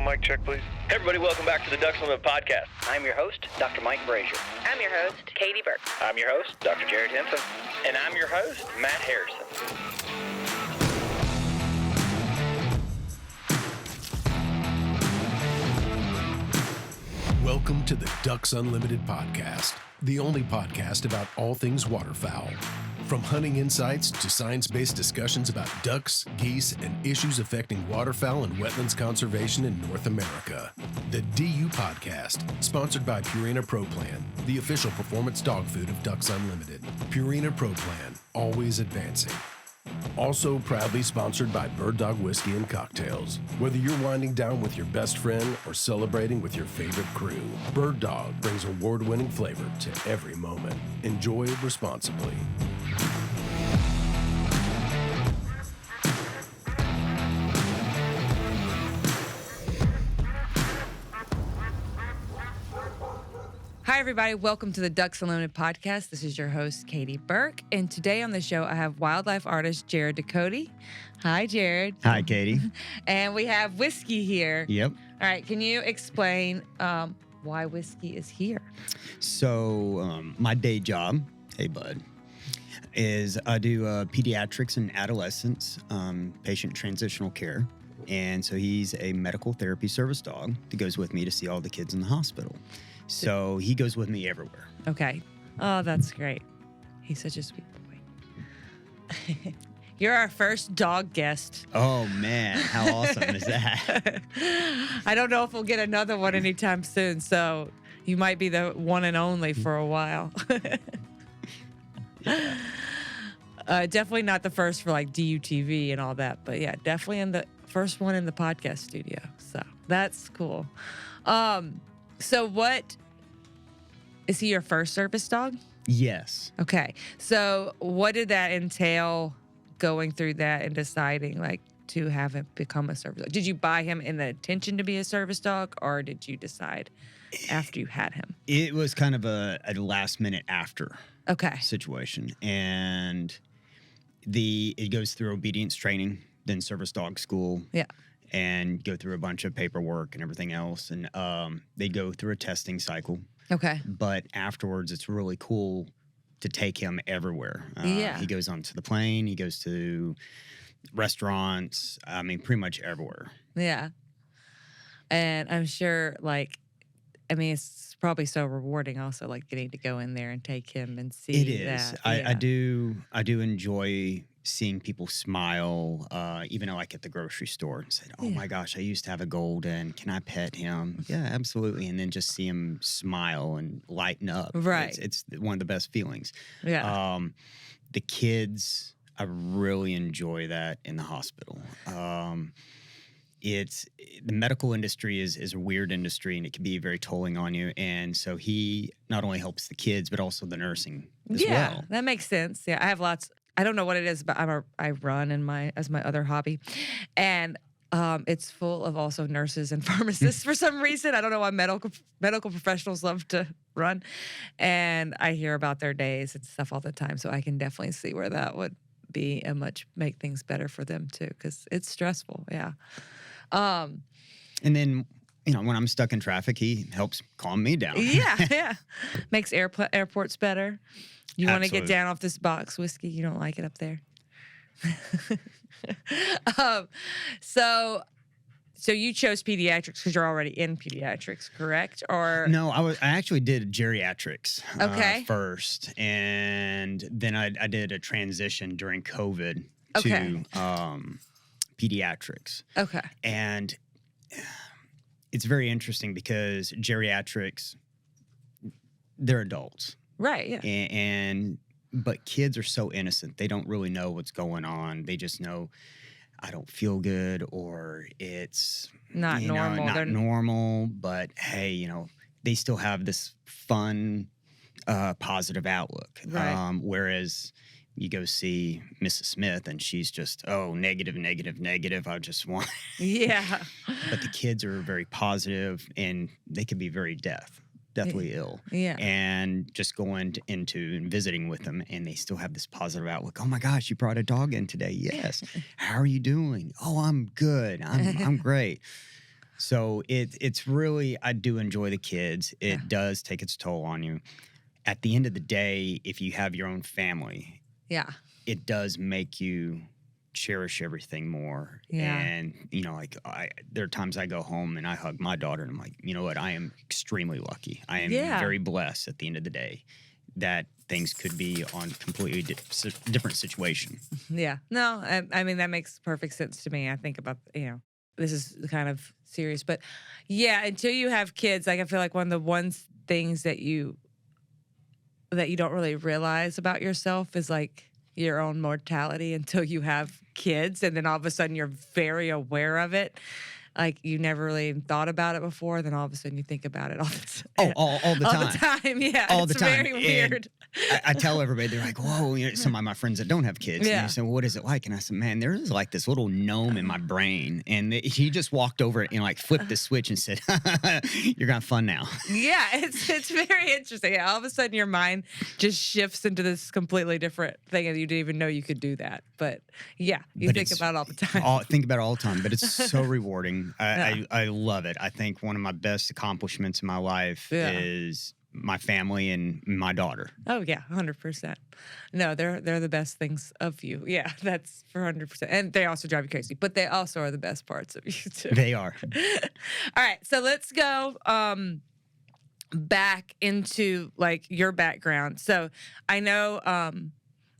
mic check, please. Hey everybody, welcome back to the Ducks Unlimited podcast. I'm your host, Dr. Mike Brazier. I'm your host, Katie Burke. I'm your host, Dr. Jared Henson. And I'm your host, Matt Harrison. Welcome to the Ducks Unlimited podcast, the only podcast about all things waterfowl. From hunting insights to science-based discussions about ducks, geese, and issues affecting waterfowl and wetlands conservation in North America. The DU Podcast, sponsored by Purina Pro Plan, the official performance dog food of Ducks Unlimited. Purina Pro Plan, always advancing. Also proudly sponsored by Bird Dog Whiskey and Cocktails. Whether you're winding down with your best friend or celebrating with your favorite crew, Bird Dog brings award-winning flavor to every moment. Enjoy responsibly. Hi, everybody. Welcome to the Ducks Unlimited podcast. This is your host, Katie Burke. And today on the show, I have wildlife artist Jared DuCote. Hi, Jared. Hi, Katie. And we have Whiskey here. Yep. All right. Can you explain why Whiskey is here? So my day job, hey, bud, is I do pediatrics and adolescents, patient transitional care. And so he's a medical therapy service dog that goes with me to see all the kids in the hospital. So he goes with me everywhere. Okay. Oh, that's great. He's such a sweet boy. You're our first dog guest. Oh, man. How awesome is that? I don't know if we'll get another one anytime soon, so you might be the one and only for a while. Definitely not the first for like DUTV and all that, but yeah, definitely in the first one in the podcast studio. So that's cool. So what, is he your first service dog? Yes. Okay. So what did that entail going through that and deciding like to have him become a service dog? Did you buy him in the intention to be a service dog, or did you decide after you had him? It was kind of a last minute after situation. And it goes through obedience training, then service dog school. Yeah. And go through a bunch of paperwork and everything else. And they go through a testing cycle. Okay. But afterwards, it's really cool to take him everywhere. He goes onto the plane. He goes to restaurants. I mean, pretty much everywhere. Yeah. And I'm sure, it's probably so rewarding also, like, getting to go in there and take him and see it is. that. I do enjoy seeing people smile, even like at the grocery store, and said, "Oh my gosh, I used to have a golden. Can I pet him?" Yeah, absolutely. And then just see him smile and lighten up. Right. It's one of the best feelings. Yeah. The kids, I really enjoy that in the hospital. The medical industry is a weird industry, and it can be very tolling on you. And so he not only helps the kids, but also the nursing as well. Yeah, that makes sense. Yeah, I have lots. I don't know what it is, but I run as my other hobby, and it's full of also nurses and pharmacists for some reason. I don't know why medical professionals love to run, and I hear about their days and stuff all the time. So I can definitely see where that would be and make things better for them too, because it's stressful. Yeah. And then, when I'm stuck in traffic, he helps calm me down. Yeah. Makes airports better. You want to get Absolutely. down off this box, Whiskey? You don't like it up there? So you chose pediatrics because you're already in pediatrics, correct? Or No, I actually did geriatrics first, and then I did a transition during COVID to pediatrics. Okay. And it's very interesting because geriatrics, they're adults. Right, yeah. But kids are so innocent. They don't really know what's going on. They just know I don't feel good, or it's Not normal. Not normal, but hey, they still have this fun, positive outlook. Right. Whereas you go see Mrs. Smith and she's just, negative. I just want. Yeah. But the kids are very positive, and they can be very deathly ill. Yeah. And just going into and visiting with them, and they still have this positive outlook. Oh my gosh, you brought a dog in today. Yes. How are you doing? Oh, I'm good. I'm great. So it's really, I do enjoy the kids. It does take its toll on you. At the end of the day, if you have your own family, it does make you cherish everything more. And, like there are times I go home and I hug my daughter and I'm like, you know what? I am extremely lucky. I am very blessed at the end of the day that things could be on completely different situation. Yeah. No, I mean, that makes perfect sense to me. I think about, this is kind of serious, but until you have kids, like I feel like one of the things that you don't really realize about yourself is like your own mortality until you have kids, and then all of a sudden you're very aware of it. Like you never really thought about it before, then all of a sudden you think about it all the time. All the time. All the time, yeah. All the time. It's very weird. I tell everybody, they're like, whoa, some of my friends that don't have kids. And they say, well, what is it like? And I said, man, there is like this little gnome in my brain. And he just walked over and like flipped the switch and said, you're going to have fun now. Yeah, it's very interesting. Yeah, all of a sudden your mind just shifts into this completely different thing and you didn't even know you could do that. But you think about it all the time. Think about it all the time, but it's so rewarding. I love it. I think one of my best accomplishments in my life is my family and my daughter. Oh yeah, 100%. No, they're the best things of you. Yeah, that's for 100%. And they also drive you crazy, but they also are the best parts of you too. They are. All right, so let's go back into like your background. So I know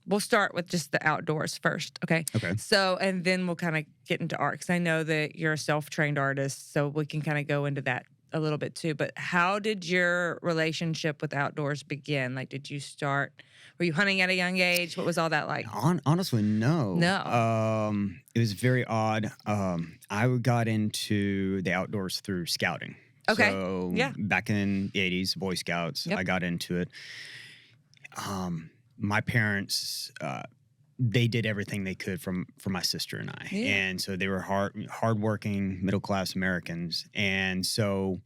we'll start with just the outdoors first, okay? Okay. So, and then we'll kind of get into art, because I know that you're a self-trained artist, so we can kind of go into that a little bit too. But how did your relationship with outdoors begin? Like, were you hunting at a young age? What was all that like? Honestly, no. No. It was very odd. I got into the outdoors through scouting. Okay. So back in the 80s, Boy Scouts, I got into it. My parents, they did everything they could for my sister and I. Yeah. And so they were hardworking, middle-class Americans. And so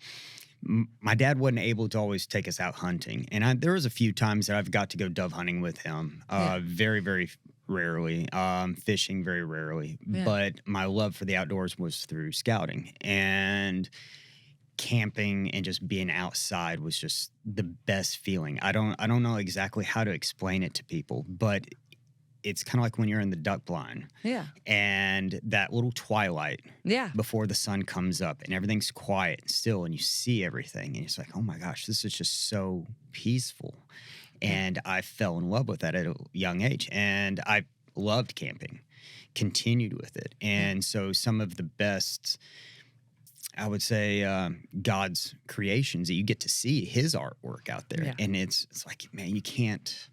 my dad wasn't able to always take us out hunting. And there was a few times that I've got to go dove hunting with him. Very, very rarely. Fishing very rarely. Yeah. But my love for the outdoors was through scouting. And camping and just being outside was just the best feeling. I don't know exactly how to explain it to people, but it's kind of like when you're in the duck blind. Yeah. And that little twilight. Yeah. Before the sun comes up and everything's quiet and still and you see everything and it's like, oh my gosh, this is just so peaceful. And I fell in love with that at a young age. And I loved camping, continued with it. And so some of the best, I would say, God's creations that you get to see his artwork out there. Yeah. And it's like, man, you can't.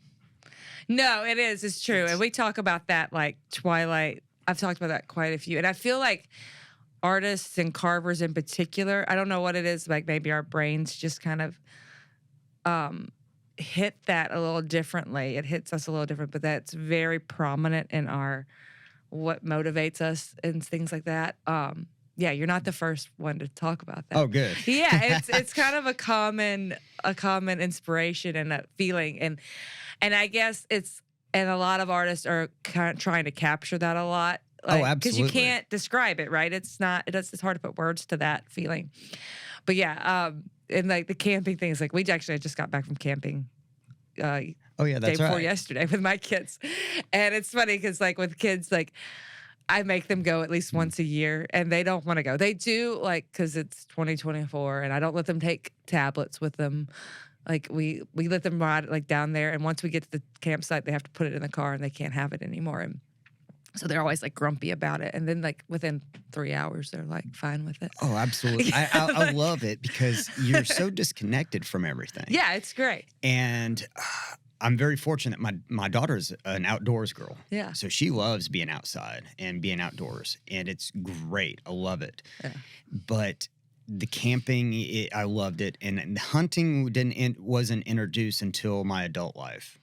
No, it is. It's true. And we talk about that, like Twilight. I've talked about that quite a few. And I feel like artists and carvers in particular, I don't know what it is, like maybe our brains just kind of hit that a little differently. It hits us a little different, but that's very prominent in what motivates us and things like that. Yeah, you're not the first one to talk about that. Oh, good. Yeah, it's kind of a common inspiration and a feeling, and I guess and a lot of artists are kind of trying to capture that a lot. Like, absolutely. Because you can't describe it, right? It's hard to put words to that feeling. But yeah, and like the camping things, like I just got back from camping. Oh yeah, that's day before right. yesterday with my kids, and it's funny because like with kids, like I make them go at least once a year, and they don't want to go. They do, like, because it's 2024, and I don't let them take tablets with them. Like, we let them ride, like, down there, and once we get to the campsite, they have to put it in the car, and they can't have it anymore. And so they're always, like, grumpy about it. And then, like, within 3 hours, they're, like, fine with it. Oh, absolutely. I love it because you're so disconnected from everything. Yeah, it's great. And I'm very fortunate. My daughter's an outdoors girl. Yeah. So she loves being outside and being outdoors, and it's great. I love it. Yeah. But the camping, I loved it, and the hunting wasn't introduced until my adult life.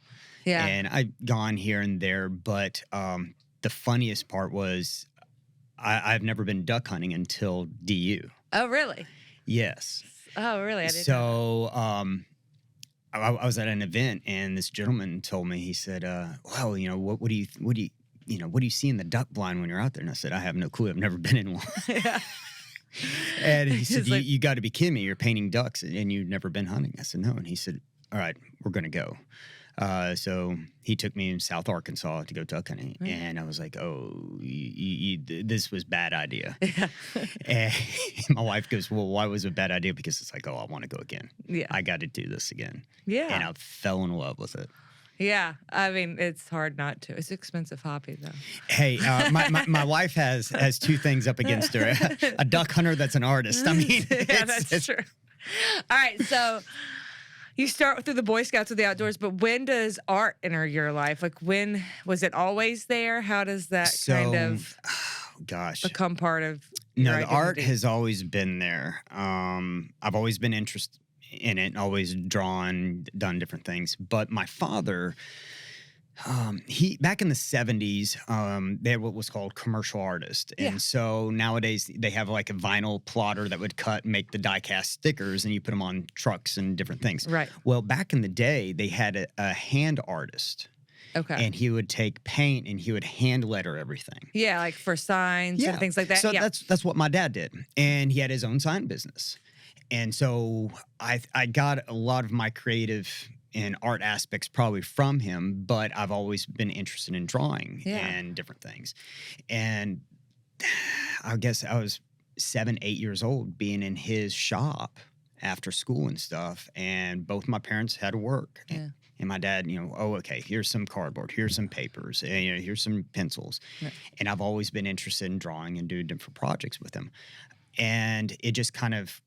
Yeah. And I've gone here and there, but the funniest part was I've never been duck hunting until DU. Oh, really? Yes. Oh, really? I didn't know. I was at an event and this gentleman told me, he said, well, what do you see in the duck blind when you're out there? And I said, I have no clue. I've never been in one. Yeah. And he said, He's like- you got to be kidding me. You're painting ducks and you've never been hunting. I said, no. And he said, all right, we're going to go. So he took me in South Arkansas to go duck hunting. And I was like, oh, this was bad idea. Yeah. And my wife goes, well, why was it a bad idea? Because it's like, oh, I want to go again. Yeah. I got to do this again. Yeah. And I fell in love with it. Yeah. I mean, it's hard not to. It's an expensive hobby, though. Hey, my wife has two things up against her: a duck hunter that's an artist. I mean, Yeah, that's true. All right, so you start through the Boy Scouts of the outdoors, but when does art enter your life? Like, when was it always there? How does that kind of become part of your No, the art identity? has always been there. I've always been interested in it, always drawn, done different things. But my father, he back in the 70s, they had what was called commercial artist. And so nowadays they have like a vinyl plotter that would cut, make the die-cast stickers, and you put them on trucks and different things. Right. Well, back in the day, they had a hand artist. Okay. And he would take paint and he would hand letter everything. Yeah, like for signs and things like that. So yeah. that's what my dad did. And he had his own sign business. And so I got a lot of my creative and art aspects probably from him, but I've always been interested in drawing and different things. And I guess I was 7, 8 years old being in his shop after school and stuff. And both my parents had to work. Yeah. And my dad, okay, here's some cardboard, here's some papers, and here's some pencils. Yeah. And I've always been interested in drawing and doing different projects with him. And it just kind of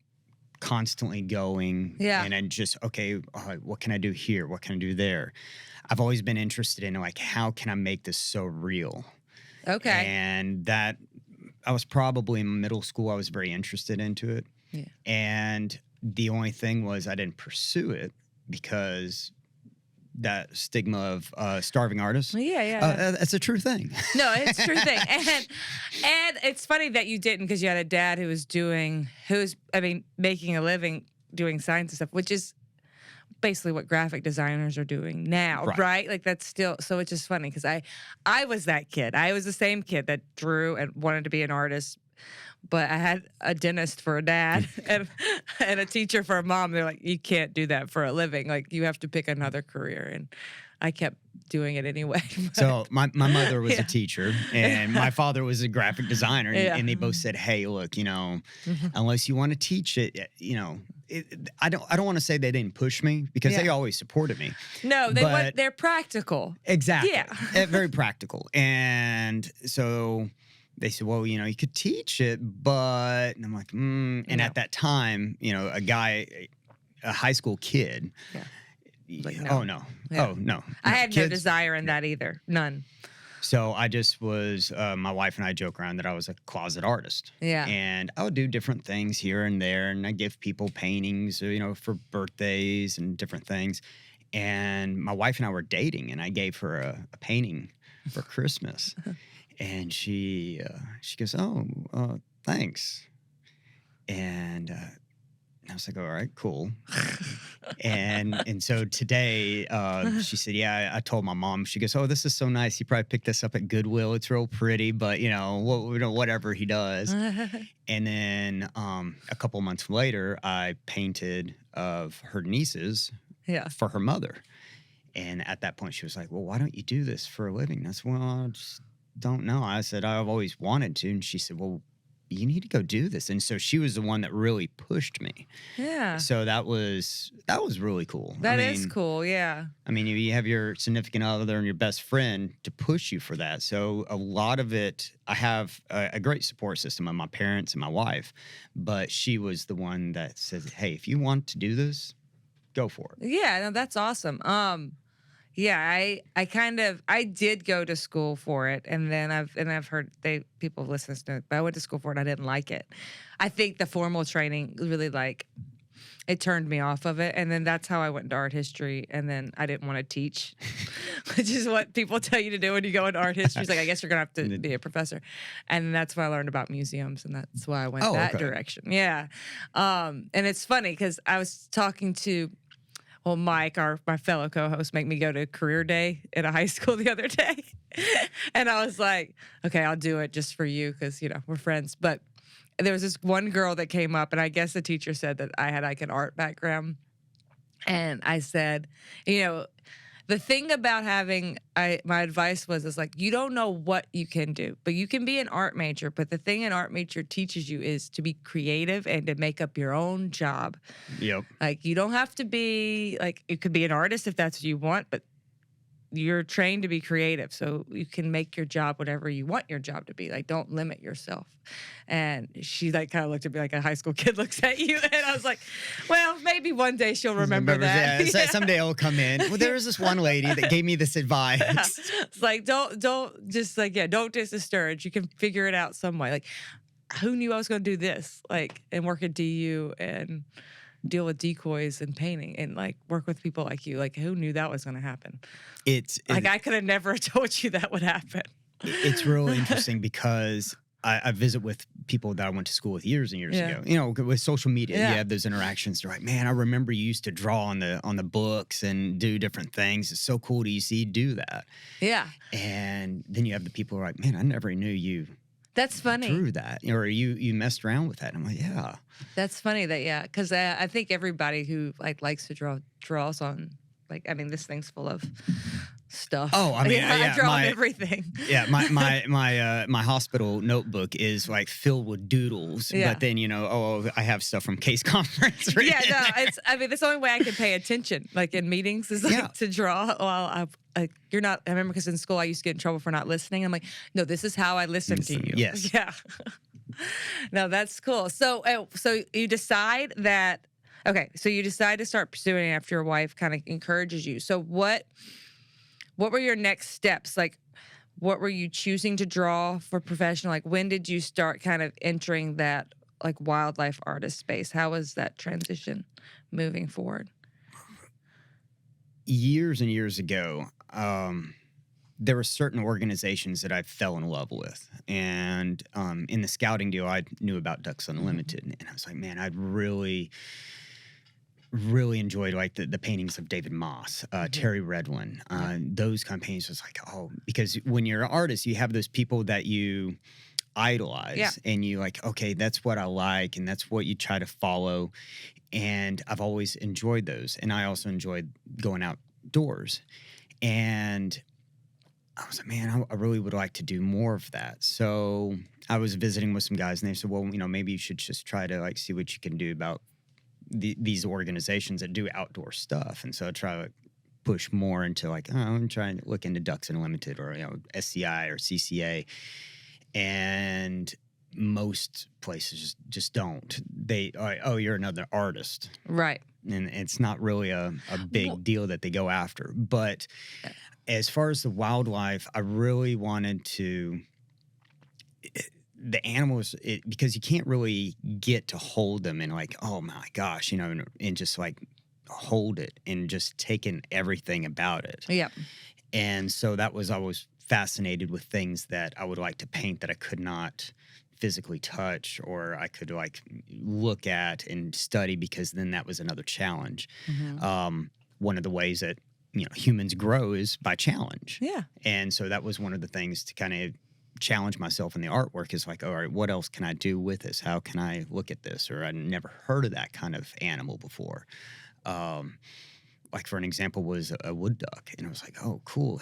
constantly going. Yeah. And then just, okay, what can I do here? What can I do there? I've always been interested in, like, how can I make this so real? Okay. And that, I was probably in middle school, I was very interested into it. Yeah. And the only thing was I didn't pursue it because that stigma of starving artists. Yeah. That's a true thing. No, it's a true thing. And it's funny that you didn't, because you had a dad who was making a living doing signs and stuff, which is basically what graphic designers are doing now, right? Like that's still, so it's just funny because I was that kid. I was the same kid that drew and wanted to be an artist, but I had a dentist for a dad and a teacher for a mom. They're like, you can't do that for a living. Like, you have to pick another career. And I kept doing it anyway. So my mother was a teacher and my father was a graphic designer. And they both said, hey, look, unless you want to teach it, I don't want to say they didn't push me because they always supported me. No, they're practical. Exactly. Yeah. Very practical. And so they said, well, you could teach it, but, and I'm like, And at that time, a high school kid. Yeah. Like, no. Oh, no. Yeah. Oh, no. I had Kids, no desire in that either. None. So I just was, my wife and I joke around that I was a closet artist. Yeah. And I would do different things here and there, and I give people paintings, for birthdays and different things. And my wife and I were dating, and I gave her a painting for Christmas. And she goes, oh, thanks. And I was like, all right, cool. and so today, she said, yeah, I told my mom. She goes, oh, this is so nice. He probably picked this up at Goodwill. It's real pretty, but whatever he does. And then a couple months later, I painted of her nieces for her mother. And at that point, she was like, well, why don't you do this for a living? And I said, well, I just don't know. I said, I've always wanted to. And she said, well, you need to go do this. And so she was the one that really pushed me. Yeah. So that was really cool. That is cool, yeah. I mean, you have your significant other and your best friend to push you for that. So a lot of it, I have a great support system of my parents and my wife, but she was the one that said, hey, if you want to do this, go for it. Yeah, no, that's awesome. Yeah, I did go to school for it, and then I've heard people listen to it, but I went to school for it and I didn't like it. I think the formal training really it turned me off of it, and then that's how I went into art history, and then I didn't want to teach, which is what people tell you to do when you go into art history. It's like, I guess you're gonna have to be a professor, and that's when I learned about museums, and that's why I went that direction. Yeah, and it's funny because I was talking to. Well, Mike, my fellow co-host, made me go to career day at a high school the other day. And I was like, okay, I'll do it just for you because, we're friends. But there was this one girl that came up, and I guess the teacher said that I had like an art background. And I said, the thing about having, my advice is like, you don't know what you can do, but you can be an art major. But the thing an art major teaches you is to be creative and to make up your own job. Yep. Like, you don't have to be, like, you could be an artist if that's what you want, but you're trained to be creative. So you can make your job whatever you want your job to be. Like, don't limit yourself. And she like kind of looked at me like a high school kid looks at you. And I was like, well, maybe one day she'll remember that. Yeah. Someday it'll come in. Well, there was this one lady that gave me this advice. It's like, don't just like, don't just discourage. You can figure it out some way. Like, who knew I was going to do this? Like, and work at DU and deal with decoys and painting and like work with people like you. Like, who knew that was going to happen? It's like, I could have never told you that would happen. It's real interesting because I visit with people that I went to school with years and years ago. With social media, you have those interactions. They're like, man, I remember you used to draw on the books and do different things. It's so cool to see you do that. Yeah. And then you have the people who are like, man, I never knew you. That's funny. Drew that, or you messed around with that. And I'm like, yeah. That's funny that because I think everybody who like likes to draws on this thing's full of stuff. Oh, I mean, I draw on everything. Yeah, my hospital notebook is like filled with doodles. Yeah. But then I have stuff from case conference. Yeah, no, that's the only way I can pay attention, like in meetings, is like to draw. While you're not. I remember because in school I used to get in trouble for not listening. I'm like, no, this is how I listen to you. Yes. Yeah. No, that's cool. So you decide that. Okay, so you decide to start pursuing it after your wife kind of encourages you. So what were your next steps? Like, what were you choosing to draw for professional? Like, when did you start kind of entering that like wildlife artist space? How was that transition moving forward? Years and years ago, there were certain organizations that I fell in love with. And in the scouting deal, I knew about Ducks Unlimited. And I was like, man, I'd really enjoyed like the paintings of David Moss, Terry Redwin, those kind of paintings. Was like, because when you're an artist, you have those people that you idolize and you like, okay, that's what I like. And that's what you try to follow. And I've always enjoyed those. And I also enjoyed going outdoors. And I was like, man, I really would like to do more of that. So I was visiting with some guys and they said, well, maybe you should just try to like see what you can do about these organizations that do outdoor stuff. And so I try to push more into like, I'm trying to look into Ducks Unlimited or, SCI or CCA. And most places just don't. They are like, oh, you're another artist. Right. And it's not really a big deal that they go after. But as far as the wildlife, I really wanted to... the animals, because you can't really get to hold them and like, oh my gosh, and just like hold it and just taking everything about it. Yeah. And so I was fascinated with things that I would like to paint that I could not physically touch or I could like look at and study, because then that was another challenge. Mm-hmm. One of the ways that, humans grow is by challenge. Yeah. And so that was one of the things to kind of challenge myself in the artwork is like, all right, what else can I do with this? How can I look at this? Or I'd never heard of that kind of animal before. Like for an example was a wood duck. And I was like, oh, cool.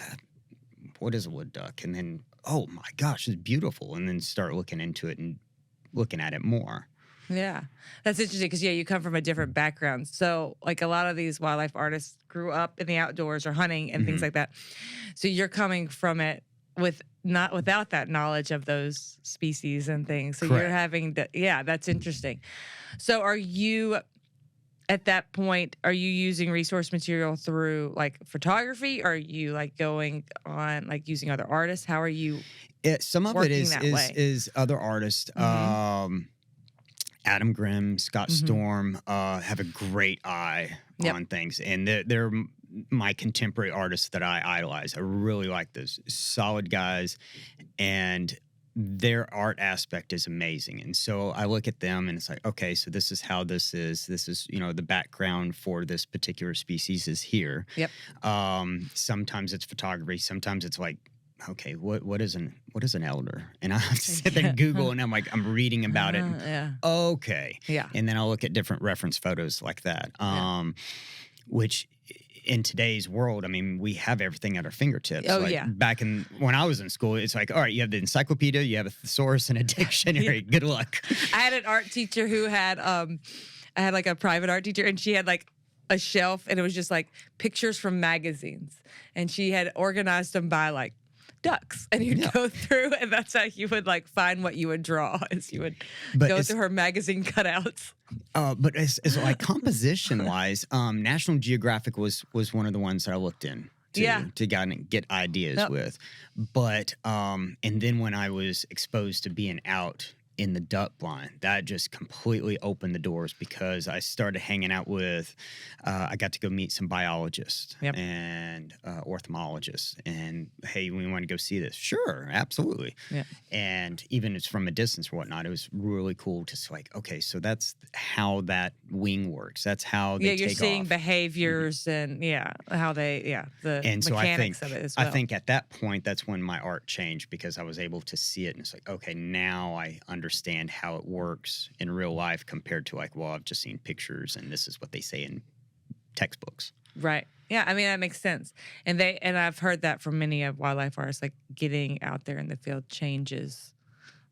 What is a wood duck? And then, oh my gosh, it's beautiful. And then start looking into it and looking at it more. Yeah. That's interesting because, you come from a different background. So, like, a lot of these wildlife artists grew up in the outdoors or hunting and things like that. So you're coming from it without that knowledge of those species and things. So you're having to, that's interesting. So are you, at that point, are you using resource material through like photography? Or are you like going on like using other artists? How are you some of it is other artists. Adam Grimm, Scott Storm have a great eye on things. And they're my contemporary artists that I idolize. I really like those solid guys. And their art aspect is amazing. And so I look at them and it's like, okay, so this is how this is. This is, the background for this particular species is here. Yep. Sometimes it's photography. Sometimes it's like okay, what is an elder? And I have to sit there and Google, and I'm reading about it. And, Yeah. okay. Yeah. And then I'll look at different reference photos like that. Which in today's world, I mean, we have everything at our fingertips. Oh, like yeah. Back when I was in school, it's like, all right, you have the encyclopedia, you have a thesaurus and a dictionary. Good luck. I had an art teacher who had I had like a private art teacher, and she had like a shelf, and it was just like pictures from magazines, and she had organized them by like ducks, and you'd go through, and that's how you would like find what you would draw, is you would go through her magazine cutouts. But as like composition wise, National Geographic was one of the ones that I looked in to get ideas with. But and then when I was exposed to being out in the duck blind, that just completely opened the doors, because I started hanging out with, I got to go meet some biologists and ornithologists, and hey, we want to go see this. Sure, absolutely. Yeah. And even it's from a distance or whatnot, it was really cool to see, like, okay, so that's how that wing works. That's how they take off. Yeah, you're seeing behaviors and how they, the and so mechanics of it as well. I think at that point, that's when my art changed, because I was able to see it, and it's like, okay, now I understand how it works in real life compared to like, well, I've just seen pictures and this is what they say in textbooks. Right. Yeah, I mean, that makes sense. And I've heard that from many of wildlife artists, like getting out there in the field changes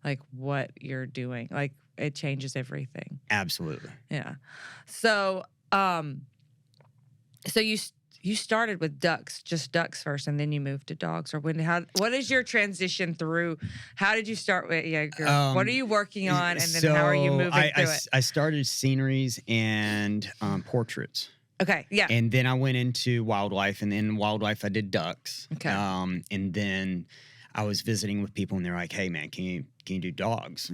like what you're doing. Like it changes everything. Absolutely. Yeah. So you started with just ducks first, and then you moved to dogs, or what is your transition through? How did you start with what are you working on, and then how are you moving through it? I started sceneries and portraits. Okay, yeah. And then I went into wildlife, and in wildlife I did ducks. Okay. And then I was visiting with people, and they're like, "Hey, man, can you do dogs?"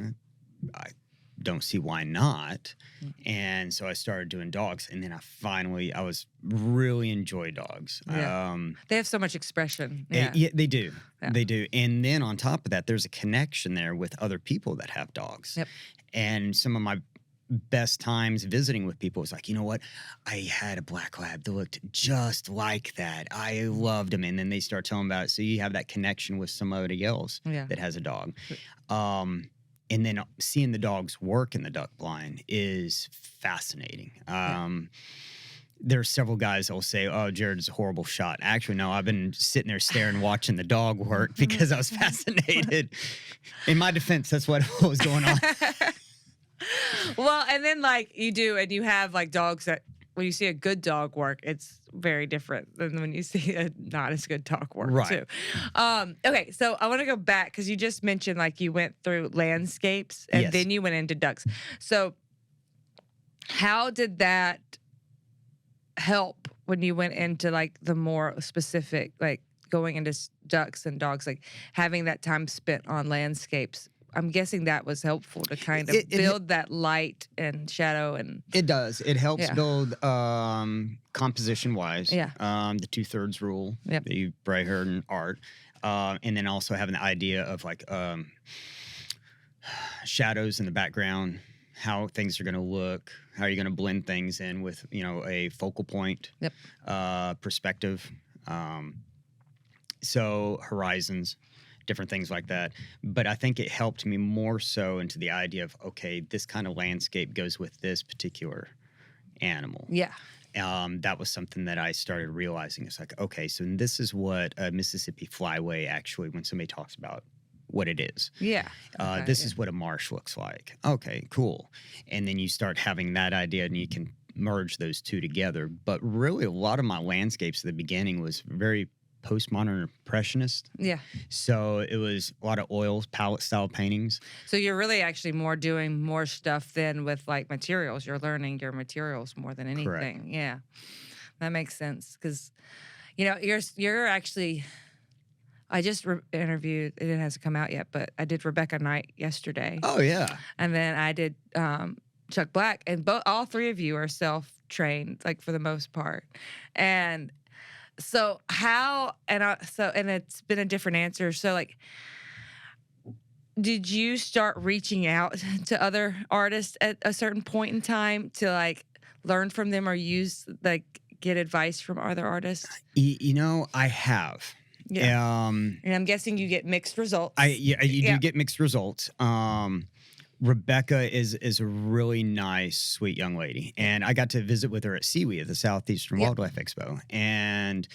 I don't see why not. And so I started doing dogs, and then I was really enjoy dogs. Yeah. They have so much expression. Yeah, they do. Yeah. They do. And then on top of that, there's a connection there with other people that have dogs. Yep. And some of my best times visiting with people was like, you know what? I had a black lab that looked just like that. I loved him. And then they start telling about it. So you have that connection with somebody else that has a dog. And then seeing the dogs work in the duck blind is fascinating. There's several guys that will say, "Oh, Jared's a horrible shot." Actually, no, I've been sitting there staring, watching the dog work because I was fascinated. In my defense, that's what was going on. Well, and then like you do, and you have like dogs that when you see a good dog work, it's very different than when you see a not as good dog work too. Okay, so I want to go back because you just mentioned like you went through landscapes and then you went into ducks. So how did that help when you went into like the more specific, like going into ducks and dogs, like having that time spent on landscapes? I'm guessing that was helpful to kind of build that light and shadow. And it does. It helps build composition-wise. Yeah. The 2/3 rule that you probably heard in art. And then also having the idea of like shadows in the background, how things are going to look, how you're going to blend things in with, a focal point perspective. So horizons. Different things like that. But I think it helped me more so into the idea of, okay, this kind of landscape goes with this particular animal. Yeah. That was something that I started realizing. It's like, okay, so this is what a Mississippi flyway actually, when somebody talks about what it is. Yeah. This is what a marsh looks like. Okay, cool. And then you start having that idea and you can merge those two together. But really a lot of my landscapes at the beginning was very postmodern impressionist. Yeah. So it was a lot of oil palette style paintings. So you're really actually doing more stuff than with like materials. You're learning your materials more than anything. Correct. Yeah. That makes sense because, you're actually, I just interviewed, it hasn't come out yet, but I did Rebecca Knight yesterday. Oh, yeah. And then I did Chuck Black, and all three of you are self-trained, like for the most part. And so and it's been a different answer. So like, did you start reaching out to other artists at a certain point in time to like learn from them or get advice from other artists? I have. Yeah. And I'm guessing you get mixed results. You do get mixed results. Rebecca is a really nice, sweet young lady. And I got to visit with her at SeaWe at the Southeastern Wildlife Expo. And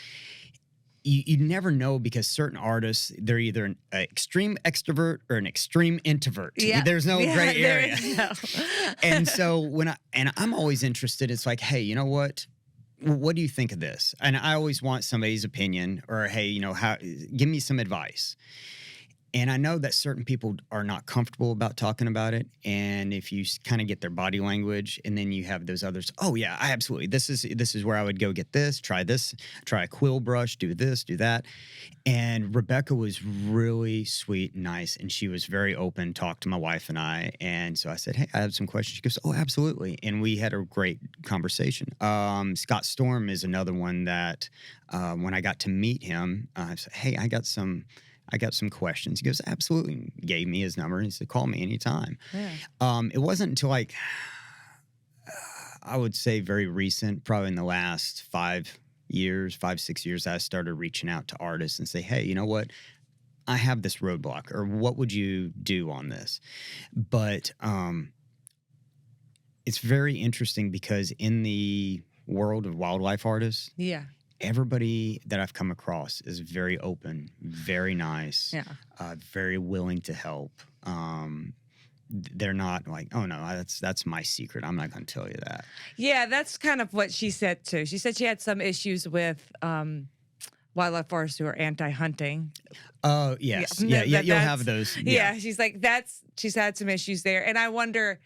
you never know, because certain artists, they're either an extreme extrovert or an extreme introvert. Yeah. There's no gray area. No. And so I'm always interested. It's like, hey, you know what? What do you think of this? And I always want somebody's opinion, or, hey, give me some advice. And I know that certain people are not comfortable about talking about it. And if you kind of get their body language, and then you have those others, oh yeah, I absolutely. This is where I would go get this, try a quill brush, do this, do that. And Rebecca was really sweet and nice, and she was very open, talked to my wife and I. And so I said, hey, I have some questions. She goes, oh, absolutely. And we had a great conversation. Scott Storm is another one that when I got to meet him, I said, hey, I got some questions. He goes, absolutely. Gave me his number. He said, call me anytime. Yeah. It wasn't until I would say very recent, probably in the last 5, 6 years, I started reaching out to artists and say, hey, you know what? I have this roadblock, or what would you do on this? But it's very interesting, because in the world of wildlife artists, everybody that I've come across is very open, very nice, very willing to help. They're not like, oh no, that's my secret, I'm not going to tell you that. Yeah, that's kind of what she said too. She said she had some issues with wildlife artists who are anti-hunting. Oh yes, you'll have those. Yeah, she's like, she's had some issues there, and I wonder.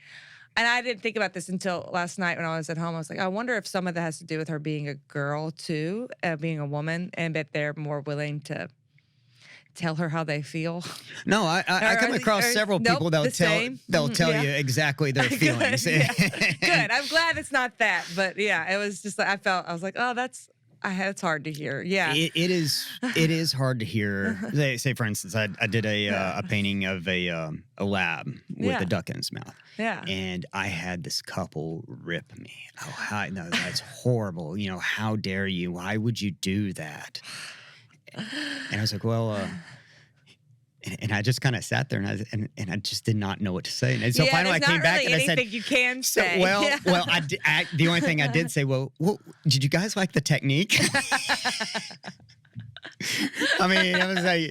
And I didn't think about this until last night when I was at home. I was like, I wonder if some of that has to do with her being a girl too, being a woman, and that they're more willing to tell her how they feel. No, I come across several people that'll tell you exactly their feelings. Good. I'm glad it's not that, but yeah, it was just like I was like, oh, it's hard to hear. Yeah, it is hard to hear. Say for instance, I did a painting of a lab with a duck in its mouth. Yeah, and I had this couple rip me. Oh, no, that's horrible. How dare you? Why would you do that? And I was like, well. And I just kind of sat there, and I just did not know what to say. And so finally, I came back and I said, "You can say." The only thing I did say, well, did you guys like the technique? I mean, I was like,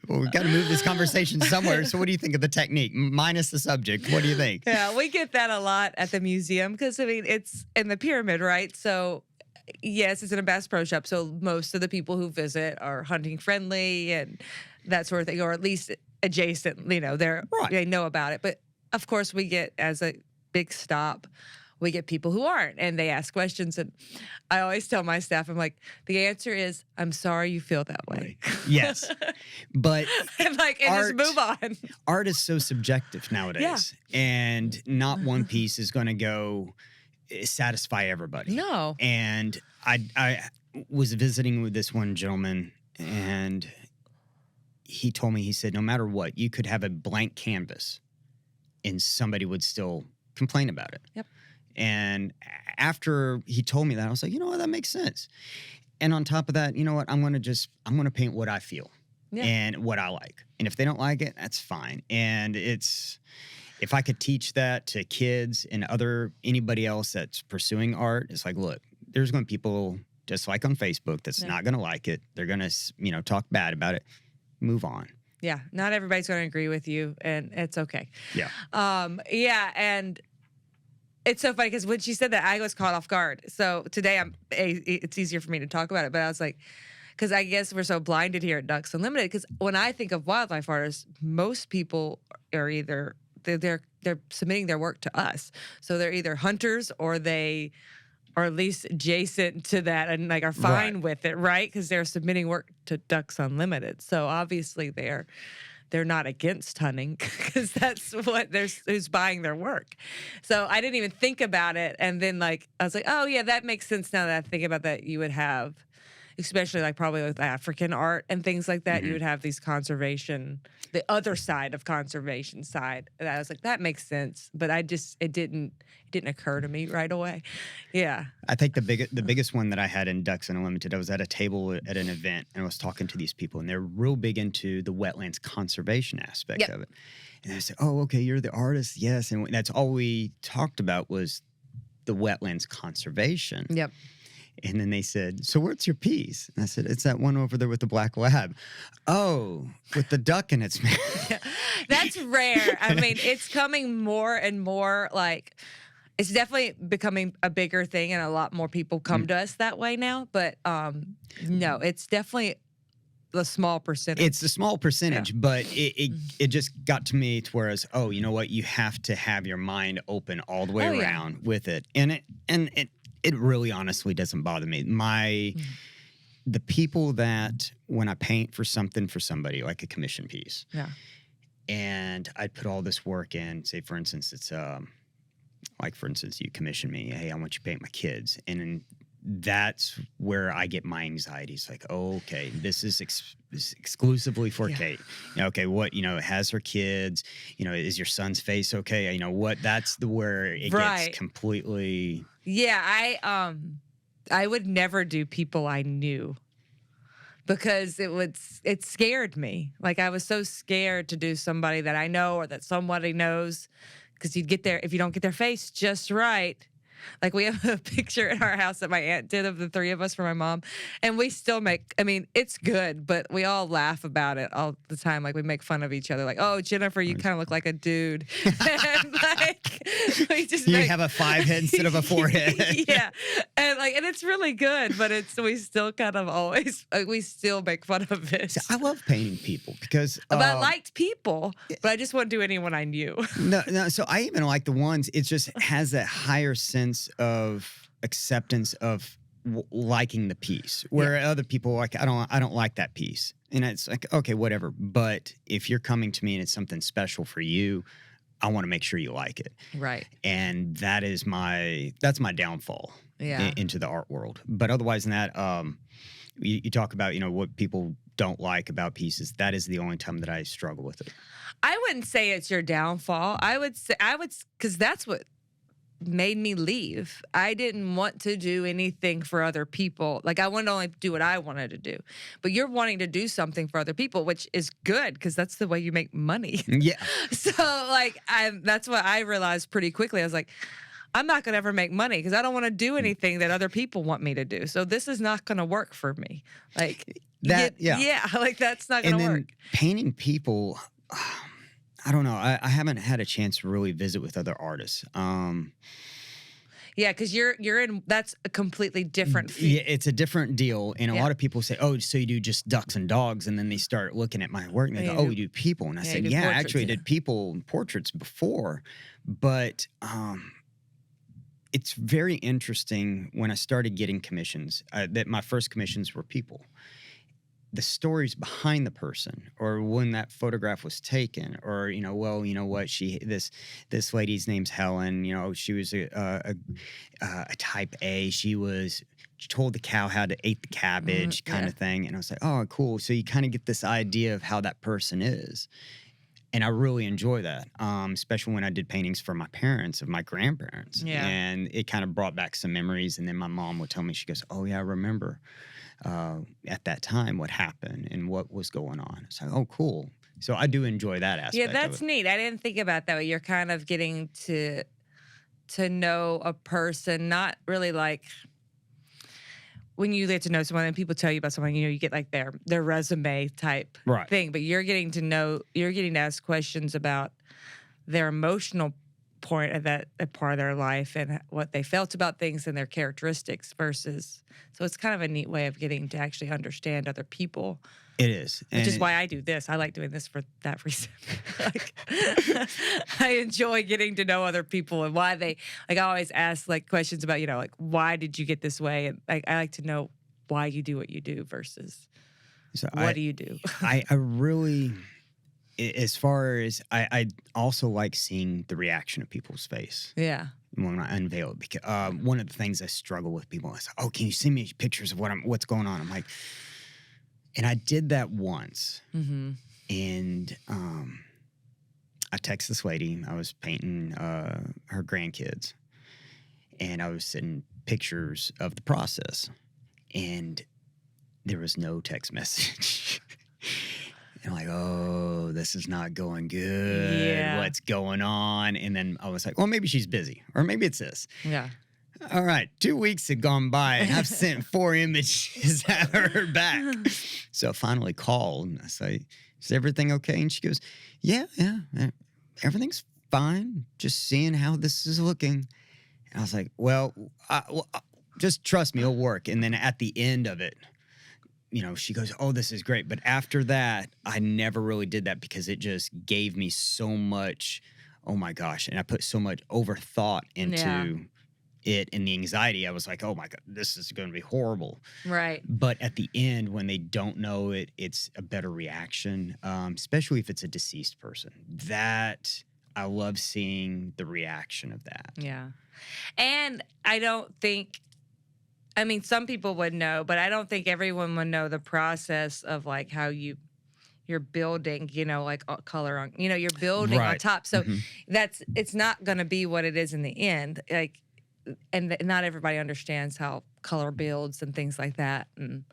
we got to move this conversation somewhere. So, what do you think of the technique, minus the subject? What do you think? Yeah, we get that a lot at the museum, because I mean, it's in the pyramid, right? So. Yes, it's in a Bass Pro Shop, so most of the people who visit are hunting friendly and that sort of thing, or at least adjacent. They know about it. But of course, we get, as a big stop, we get people who aren't, and they ask questions. And I always tell my staff, I'm like, the answer is, I'm sorry you feel that way. Yes, but and just move on. Art is so subjective nowadays, and not one piece is going to go satisfy everybody. No. And I was visiting with this one gentleman, and he told me, he said, no matter what, you could have a blank canvas and somebody would still complain about it. Yep. And after he told me that, I was like, you know what, that makes sense. And on top of that, you know what, I'm going to paint what I feel and what I like. And if they don't like it, that's fine. And if I could teach that to kids and anybody else that's pursuing art, it's like, look, there's going to be people just like on Facebook that's not going to like it. They're going to, talk bad about it. Move on. Yeah. Not everybody's going to agree with you, and it's okay. Yeah. And it's so funny because when she said that, I was caught off guard. So today it's easier for me to talk about it, but I was like, because I guess we're so blinded here at Ducks Unlimited, because when I think of wildlife artists, most people are either they're submitting their work to us. So they're either hunters, or they are at least adjacent to that and are fine with it, right? Because they're submitting work to Ducks Unlimited. So obviously they're not against hunting, because that's what who's buying their work. So I didn't even think about it. And then I was like, oh yeah, that makes sense now that I think about that. You would have especially like probably with African art and things like that, Mm-hmm. you would have these the other side of conservation side. And I was like, that makes sense. But it didn't occur to me right away. Yeah. I think the biggest one that I had in Ducks Unlimited, I was at a table at an event and I was talking to these people, and they're real big into the wetlands conservation aspect Yep. of it. And I said, "Oh, okay, you're the artist, yes." And that's all we talked about was the wetlands conservation. Yep. And then they said, "So what's your piece?" And I said, "It's that one over there with the black lab." "Oh, with the duck in its mouth." That's rare. I mean, it's coming more and more like it's definitely becoming a bigger thing, and a lot more people come to us that way now. But no, it's definitely the small percentage. It's a small percentage, but it just got to me to whereas, oh, you know what? You have to have your mind open all the way Oh, yeah. around with it. And it really honestly doesn't bother me. The people that when I paint for somebody, like a commission piece, Yeah. and I put all this work in, say for instance, it's like for instance, you commission me, hey, I want you to paint my kids. And then that's where I get my anxiety. It's like, oh, okay, this is exclusively for Kate. You know, okay, what, it has her kids, is your son's face okay? You know what, that's where it Right. gets completely. Yeah, I would never do people I knew because it scared me. Like I was so scared to do somebody that I know or that somebody knows, because if you don't get their face just right. Like we have a picture at our house that my aunt did of the three of us for my mom, and we still it's good, but we all laugh about it all the time. Like we make fun of each other, like, "Oh, Jennifer, you kind of look like a dude," and like we just You have a 5 head instead of a 4 head. Yeah, and it's really good, but we still kind of always we still make fun of it. See, I love painting people because But I liked people, but I just wouldn't do anyone I knew. No. So I even like the ones. It just has that higher sense of acceptance of liking the piece, where other people are like, I don't like that piece, and it's like, okay, whatever. But if you're coming to me and it's something special for you, I want to make sure you like it. Right. And that's my downfall into the art world. But otherwise than that, you talk about what people don't like about pieces. That is the only time that I struggle with it. I wouldn't say it's your downfall. I would because that's what made me leave. I didn't want to do anything for other people. Like I wanted to only do what I wanted to do. But you're wanting to do something for other people, which is good because that's the way you make money. Yeah. So like that's what I realized pretty quickly. I was like, I'm not going to ever make money because I don't want to do anything that other people want me to do. So this is not going to work for me. Like like that's not going to work. Painting people, I don't know. I haven't had a chance to really visit with other artists. Yeah, because you're in. That's a completely different field. Yeah, it's a different deal, and a lot of people say, "Oh, so you do just ducks and dogs?" And then they start looking at my work and they go, "Oh, we do people." And I said, "Yeah, actually, I did people and portraits before, but it's very interesting when I started getting commissions. That my first commissions were people." The stories behind the person, or when that photograph was taken, or what, this lady's name's Helen. She was a type A. She told the cow how to eat the cabbage, kind of thing. And I was like, oh, cool. So you kind of get this idea of how that person is, and I really enjoy that, especially when I did paintings for my parents, of my grandparents. Yeah. And it kind of brought back some memories. And then my mom would tell me, she goes, "Oh yeah, I remember at that time what happened and what was going on." It's like, oh, cool. So I do enjoy that aspect. Yeah, that's neat. I didn't think about that. You're kind of getting to know a person, not really like when you get to know someone and people tell you about someone, you get like their resume type thing, but you're getting to ask questions about their emotional point of that part of their life and what they felt about things and their characteristics versus. So it's kind of a neat way of getting to actually understand other people. It is. Which is why I do this. I like doing this for that reason. Like, I enjoy getting to know other people and why they, like I always ask like questions about, like why did you get this way? And like, I like to know why you do what you do versus what do you do? I really, as far as I also like seeing the reaction of people's face. Yeah. when I unveil it. Because one of the things I struggle with people is, oh, can you send me pictures of what's going on? I'm like, and I did that once, and I text this lady. I was painting her grandkids, and I was sending pictures of the process, and there was no text message. And I'm like, oh, this is not going good. Yeah. What's going on? And then I was like, well, maybe she's busy, or maybe it's this. Yeah. All right, 2 weeks had gone by, and I've sent 4 images at her back. So I finally called, and I say, is everything okay? And she goes, yeah, everything's fine. Just seeing how this is looking. And I was like, well, just trust me, it'll work. And then at the end of it, she goes, oh, this is great. But after that, I never really did that because it just gave me so much, oh my gosh. And I put so much overthought into it and the anxiety. I was like, oh my God, this is going to be horrible. Right. But at the end, when they don't know it, it's a better reaction, especially if it's a deceased person. That, I love seeing the reaction of that. Yeah. And I don't think, some people would know, but I don't think everyone would know the process of like how you're building, like color on, you're building on top. So it's not going to be what it is in the end. Like, and not everybody understands how color builds and things like that. And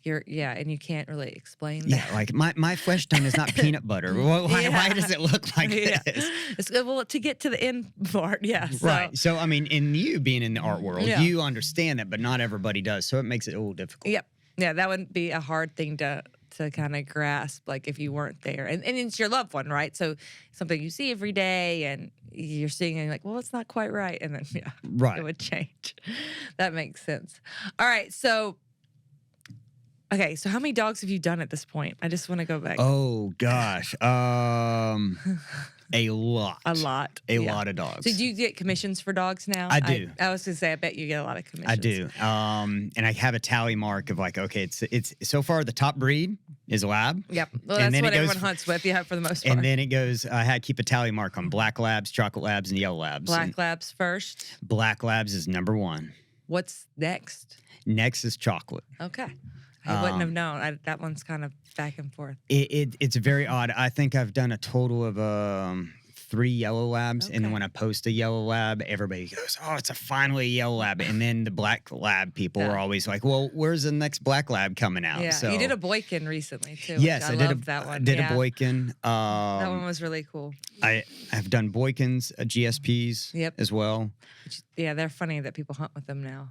and you can't really explain that. Yeah, like my flesh tone is not peanut butter. Why does it look like this? Well, to get to the end part, yeah. So. Right. So, in you being in the art world, you understand that, but not everybody does. So it makes it a little difficult. Yep. Yeah, that would be a hard thing to kind of grasp, like if you weren't there. And it's your loved one, right? So something you see every day and you're seeing and you're like, well, it's not quite right. And then, it would change. That makes sense. All right, so... Okay, so how many dogs have you done at this point? I just want to go back. Oh, gosh. A lot. A lot. A lot of dogs. So do you get commissions for dogs now? I do. I was going to say, I bet you get a lot of commissions. I do. And I have a tally mark of like, okay, it's so far the top breed is lab. Yep. Well, that's what everyone hunts with, for the most part. And then it goes, I had to keep a tally mark on black labs, chocolate labs, and yellow labs. Black labs first? Black labs is number 1. What's next? Next is chocolate. Okay. I wouldn't have known. That one's kind of back and forth. It's very odd. I think I've done a total of 3 yellow labs, and then when I post a yellow lab, everybody goes, "Oh, it's finally a yellow lab." And then the black lab people are always like, "Well, where's the next black lab coming out?" Yeah, so, you did a Boykin recently too. Yes, I did loved that one. Did a Boykin. That one was really cool. I've done Boykins, GSPs as well. Yeah, they're funny that people hunt with them now.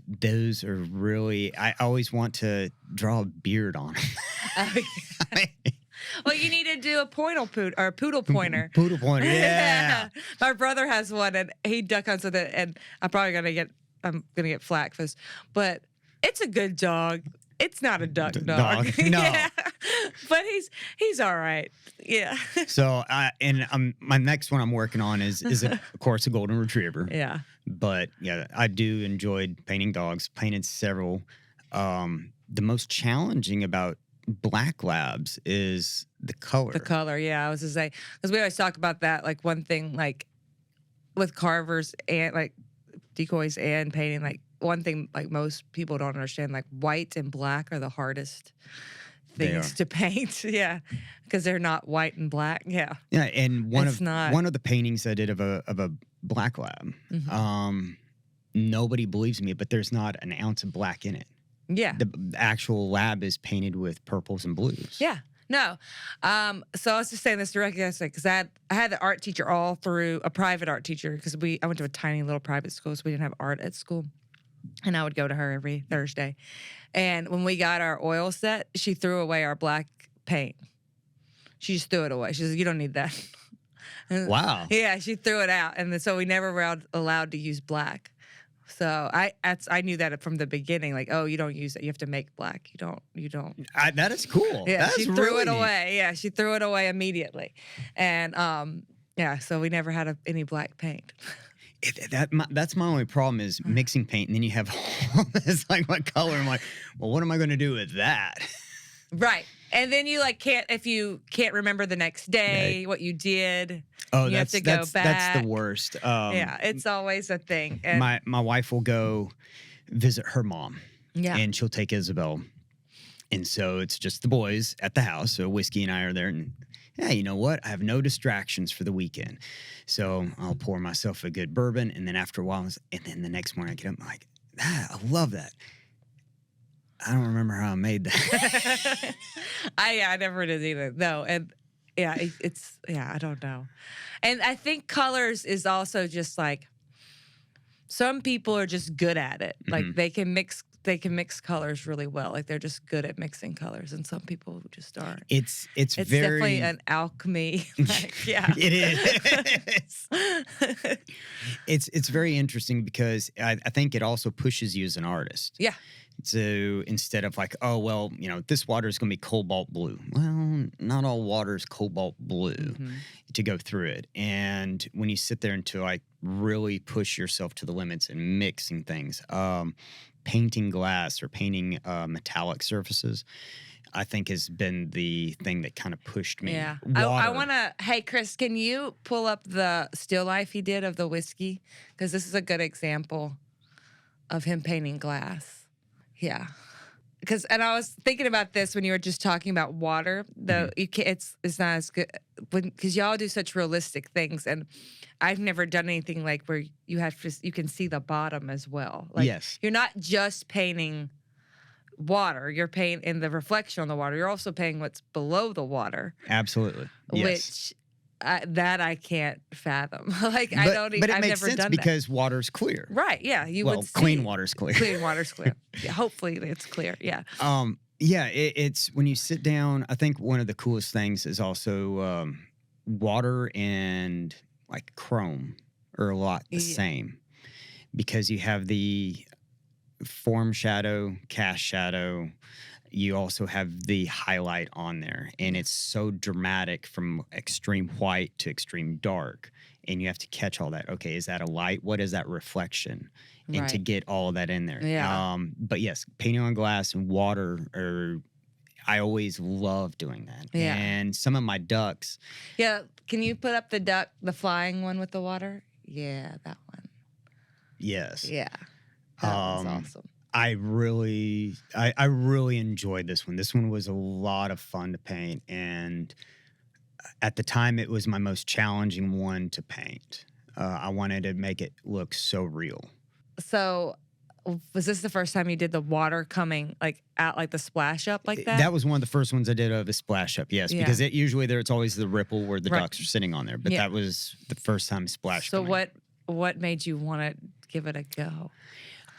Those are really. I always want to draw a beard on them. Well, you need to do a poodle pointer. Poodle pointer, yeah. My brother has one, and he duck hunts with it, and I'm gonna get flack for this, but it's a good dog. It's not a duck dog. No. Yeah. But he's all right. Yeah. So, my next one I'm working on is of course a golden retriever. Yeah. But yeah, I do enjoy painting dogs. Painted several. The most challenging about black labs is the color. The color, yeah. I was gonna say, because we always talk about that. Like one thing, like with carvers and like decoys and painting, like one thing like most people don't understand, like white and black are the hardest things to paint. Yeah, because they're not white and black. Yeah. Yeah, and one of the paintings I did of a black lab. Nobody believes me, but there's not an ounce of black in it. Yeah. The actual lab is painted with purples and blues. Yeah. No. So I was just saying this directly because I had the art teacher all through, a private art teacher, because I went to a tiny little private school, so we didn't have art at school. And I would go to her every Thursday. And when we got our oil set, she threw away our black paint. She just threw it away. She said, "You don't need that." Wow. Yeah, she threw it out. And so we never were allowed to use black. So I knew that from the beginning, like, oh, you don't use it. You have to make black. You don't. That is cool. Yeah, That's she threw really it neat. away. Yeah, she threw it away immediately. And so we never had any black paint. That's my only problem is mixing paint, and then you have all this, like, what color? I'm like, well, what am I going to do with that? Right. And then you if you can't remember the next day what you did. Oh, You have that's to go that's back. the worst. Yeah, it's always a thing. And My wife will go visit her mom, yeah. and she'll take Isabel, and so it's just the boys at the house. So Whiskey and I are there, and yeah, you know what? I have no distractions for the weekend, so I'll pour myself a good bourbon, and then after a while, and then the next morning I get up, I'm like, I love that. I don't remember how I made that. I never did either. No, and yeah, it's I don't know. And I think colors is also just like some people are just good at it. Like they can mix colors really well. Like they're just good at mixing colors, and some people just aren't. It's very definitely an alchemy. Like, yeah, it is. It's very interesting because I think it also pushes you as an artist. Yeah. So instead of like, oh, well, this water is going to be cobalt blue. Well, not all water is cobalt blue to go through it. And when you sit there and to like really push yourself to the limits and mixing things, painting glass or painting metallic surfaces, I think has been the thing that kind of pushed me. Yeah. I want to, hey, Chris, can you pull up the still life he did of the whiskey? Because this is a good example of him painting glass. Yeah, and I was thinking about this when you were just talking about water. Though you can't, it's not as good because y'all do such realistic things, and I've never done anything like where you can see the bottom as well. Like, yes, you're not just painting water; you're painting the reflection on the water. You're also painting what's below the water. Absolutely, yes. Which that I can't fathom. Like I've never sense done that because water's clear. Right? Yeah, you would see. Clean water's clear. Clean water's clear. Yeah, hopefully it's clear. Yeah. Yeah. It's when you sit down. I think one of the coolest things is also water and like chrome are a lot the same because you have the form shadow, cast shadow. You also have the highlight on there, and it's so dramatic from extreme white to extreme dark, and you have to catch all that. Okay, is that a light? What is that reflection? And to get all of that in there. Yeah. But yes, painting on glass and water I always love doing that. Yeah. And some of my ducks. Yeah. Can you put up the flying one with the water? Yeah, that one. Yes. Yeah. That one's awesome. I really enjoyed this one. This one was a lot of fun to paint, and at the time, it was my most challenging one to paint. I wanted to make it look so real. So, was this the first time you did the water coming like out, like the splash up like that? That was one of the first ones I did of a splash up. Yes, because it's always the ripple where the ducks are sitting on there. But that was the first time splash. So what made you want to give it a go?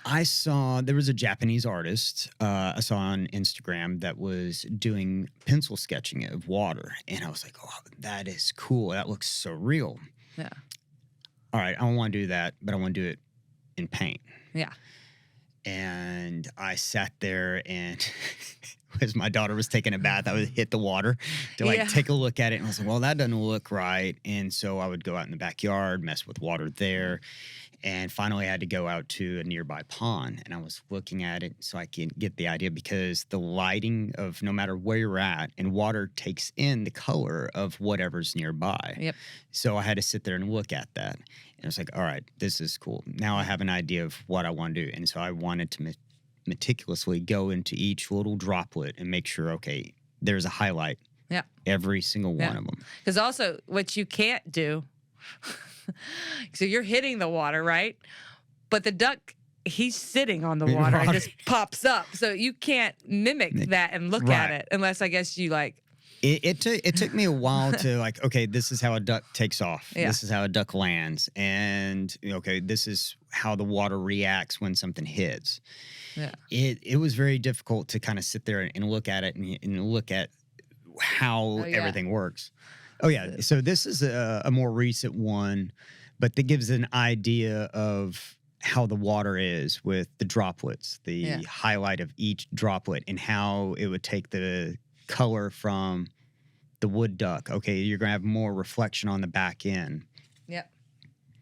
I saw there was a Japanese artist I saw on Instagram that was doing pencil sketching of water. And I was like, oh, that is cool. That looks so real. Yeah. All right, I don't want to do that, but I want to do it in paint. Yeah. And I sat there and as my daughter was taking a bath, I would hit the water to take a look at it. And I was like, well, that doesn't look right. And so I would go out in the backyard, mess with water there. And finally, I had to go out to a nearby pond, and I was looking at it so I can get the idea because the lighting of no matter where you're at, and water takes in the color of whatever's nearby. Yep. So I had to sit there and look at that. And I was like, all right, this is cool. Now I have an idea of what I want to do. And so I wanted to meticulously go into each little droplet and make sure, okay, there's a highlight. Yeah. Every single one of them. Because also, what you can't do... So you're hitting the water, right? But the duck, he's sitting on the water and just pops up. So you can't mimic that and look at it unless I guess you like. It took me a while to like, okay, this is how a duck takes off. Yeah. This is how a duck lands. And, okay, this is how the water reacts when something hits. Yeah. It was very difficult to kind of sit there and look at it and look at how everything works. Oh, yeah. So this is a more recent one, but that gives an idea of how the water is with the droplets, the highlight of each droplet, and how it would take the color from the wood duck. Okay, you're going to have more reflection on the back end. Yep.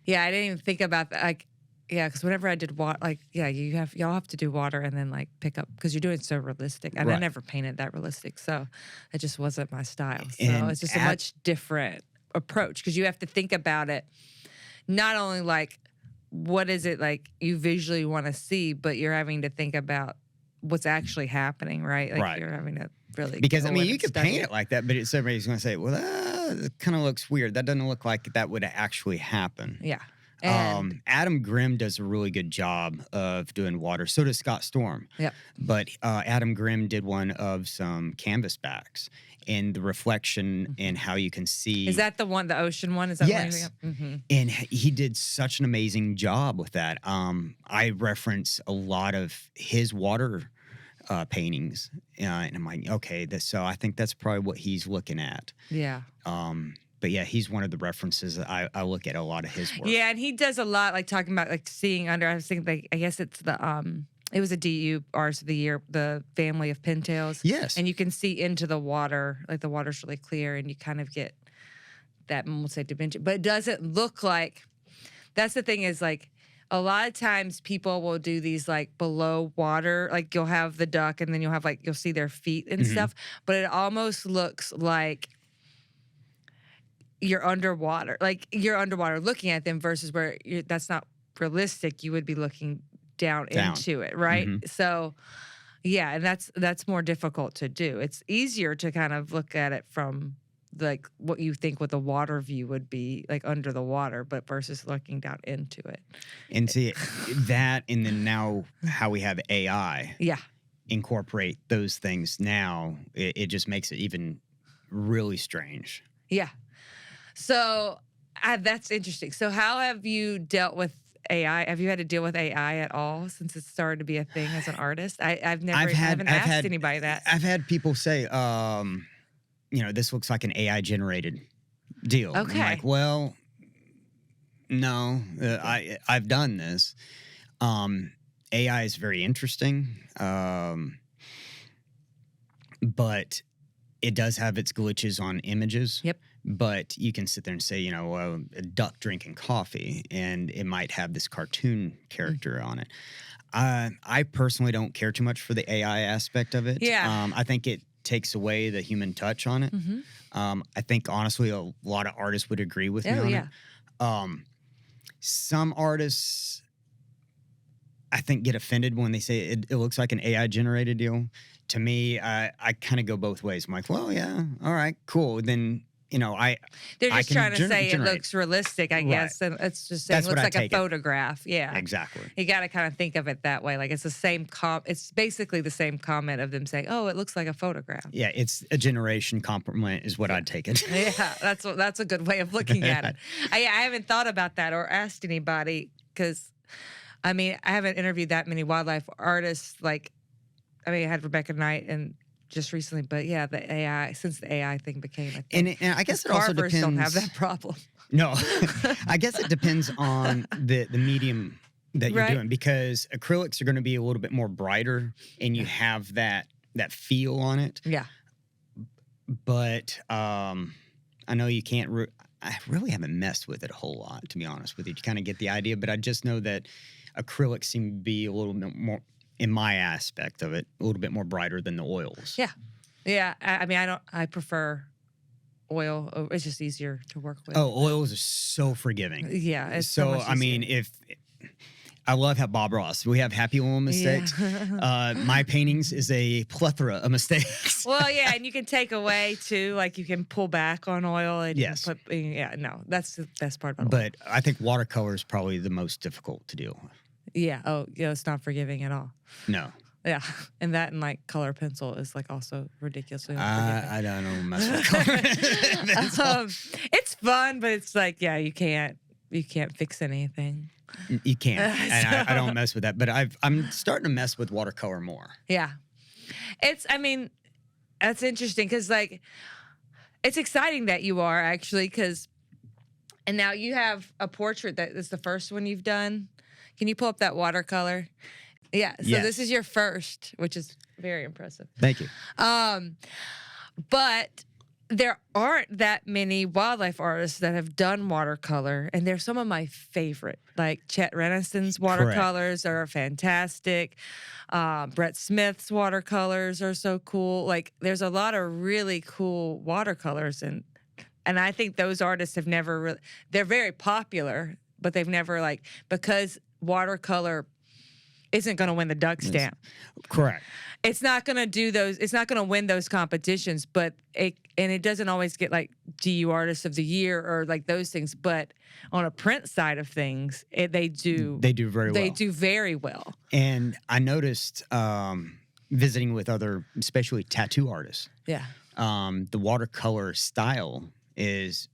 Yeah, I didn't even think about that. Like, yeah, because whenever I did water, like, y'all have to do water and then like pick up because you're doing it so realistic, and I never painted that realistic, so it just wasn't my style. So it's just a much different approach because you have to think about it not only like what is it like you visually want to see, but you're having to think about what's actually happening, right? Like you're having to really because go I mean in you and could study paint it like that, but somebody's going to say, well, it kind of looks weird. That doesn't look like that would actually happen. Yeah. And Adam Grimm does a really good job of doing water. So does Scott Storm. Yep. But Adam Grimm did one of some canvas backs and the reflection and how you can see. Is that the one, the ocean one? Is that yes. one? Mm-hmm. And he did such an amazing job with that. I reference a lot of his water paintings, and I'm like, okay, so I think that's probably what he's looking at. Yeah. But yeah, he's one of the references that I look at a lot of his work. Yeah, and he does a lot, like talking about like seeing under. I was thinking, like, I guess it's the it was a DU Artist of the Year, the family of pintails. Yes, and you can see into the water, like the water's really clear, and you kind of get that multi-dimension. But it doesn't look like. That's the thing is like. A lot of times people will do these like below water, like you'll have the duck and then you'll have like, you'll see their feet and stuff, but it almost looks like you're underwater, like you're underwater looking at them versus where that's not realistic. You would be looking down. Into it, right? So yeah, and that's more difficult to do. It's easier to kind of look at it from like what you think what the water view would be like under the water, but versus looking down into it. And see that, and then now how we have AI incorporate those things now, it just makes it even really strange. Yeah. So that's interesting. So how have you dealt with AI? Have you had to deal with AI at all since it started to be a thing as an artist? I haven't asked anybody that. I've had people say, this looks like an AI generated deal. Okay. I'm like, well, no, I've done this. AI is very interesting, but it does have its glitches on images. Yep. But you can sit there and say, a duck drinking coffee, and it might have this cartoon character on it. I personally don't care too much for the AI aspect of it. Yeah. I think it takes away the human touch on it. I think, honestly, a lot of artists would agree with me on it. Some artists, I think, get offended when they say it looks like an AI-generated deal. To me, I kind of go both ways. I'm like, well, yeah, all right, cool. Then, they're just trying to say it looks realistic, I guess. And it's just saying it looks like a photograph. Yeah. Exactly. You got to kind of think of it that way. Like it's the same it's basically the same comment of them saying, oh, it looks like a photograph. Yeah, it's a generation compliment is what I'd take it. Yeah, that's a good way of looking at it. I haven't thought about that or asked anybody because, I mean, I haven't interviewed that many wildlife artists. Like, I mean, I had Rebecca Knight and just recently, but yeah, the AI, since the AI thing became a thing. And I guess it also depends. Carvers don't have that problem. No, I guess it depends on the medium that you're doing, because acrylics are going to be a little bit more brighter and you have that feel on it. Yeah. But I know you can't, I really haven't messed with it a whole lot, to be honest with you. You kind of get the idea, but I just know that acrylics seem to be a little bit more, in my aspect of it, a little bit more brighter than the oils. Yeah. Yeah. I mean, I prefer oil. It's just easier to work with. Oh, oils are so forgiving. Yeah. It's so much I mean, I love how Bob Ross, we have happy little mistakes. Yeah. My paintings is a plethora of mistakes. Well, yeah, and you can take away too, like you can pull back on oil and yes. You can put, no, that's the best part about oil. But I think watercolor is probably the most difficult to deal with. Yeah. Oh, yeah, it's not forgiving at all. No. Yeah, and that and like color pencil is like also ridiculously unforgiving. I don't know mess with color pencil. It's fun, but it's like, yeah, you can't fix anything. You can't, and I don't mess with that. But I'm starting to mess with watercolor more. Yeah, I mean, that's interesting because like, it's exciting that you are actually and now you have a portrait that is the first one you've done. Can you pull up that watercolor? Yeah, so yes. This is your first, which is very impressive. Thank you. But there aren't that many wildlife artists that have done watercolor, and they're some of my favorite. Like Chet Reniston's watercolors are fantastic. Brett Smith's watercolors are so cool. Like, there's a lot of really cool watercolors, and And I think those artists have never really, they're very popular, but they've never like, because watercolor isn't going to win the duck stamp. Correct. It's not going to do those, it's not going to win those competitions, but it doesn't always get like GU Artist of the Year or like those things. But on a print side of things, they do very well. They do very well. And I noticed visiting with other, especially tattoo artists. Yeah. The watercolor style is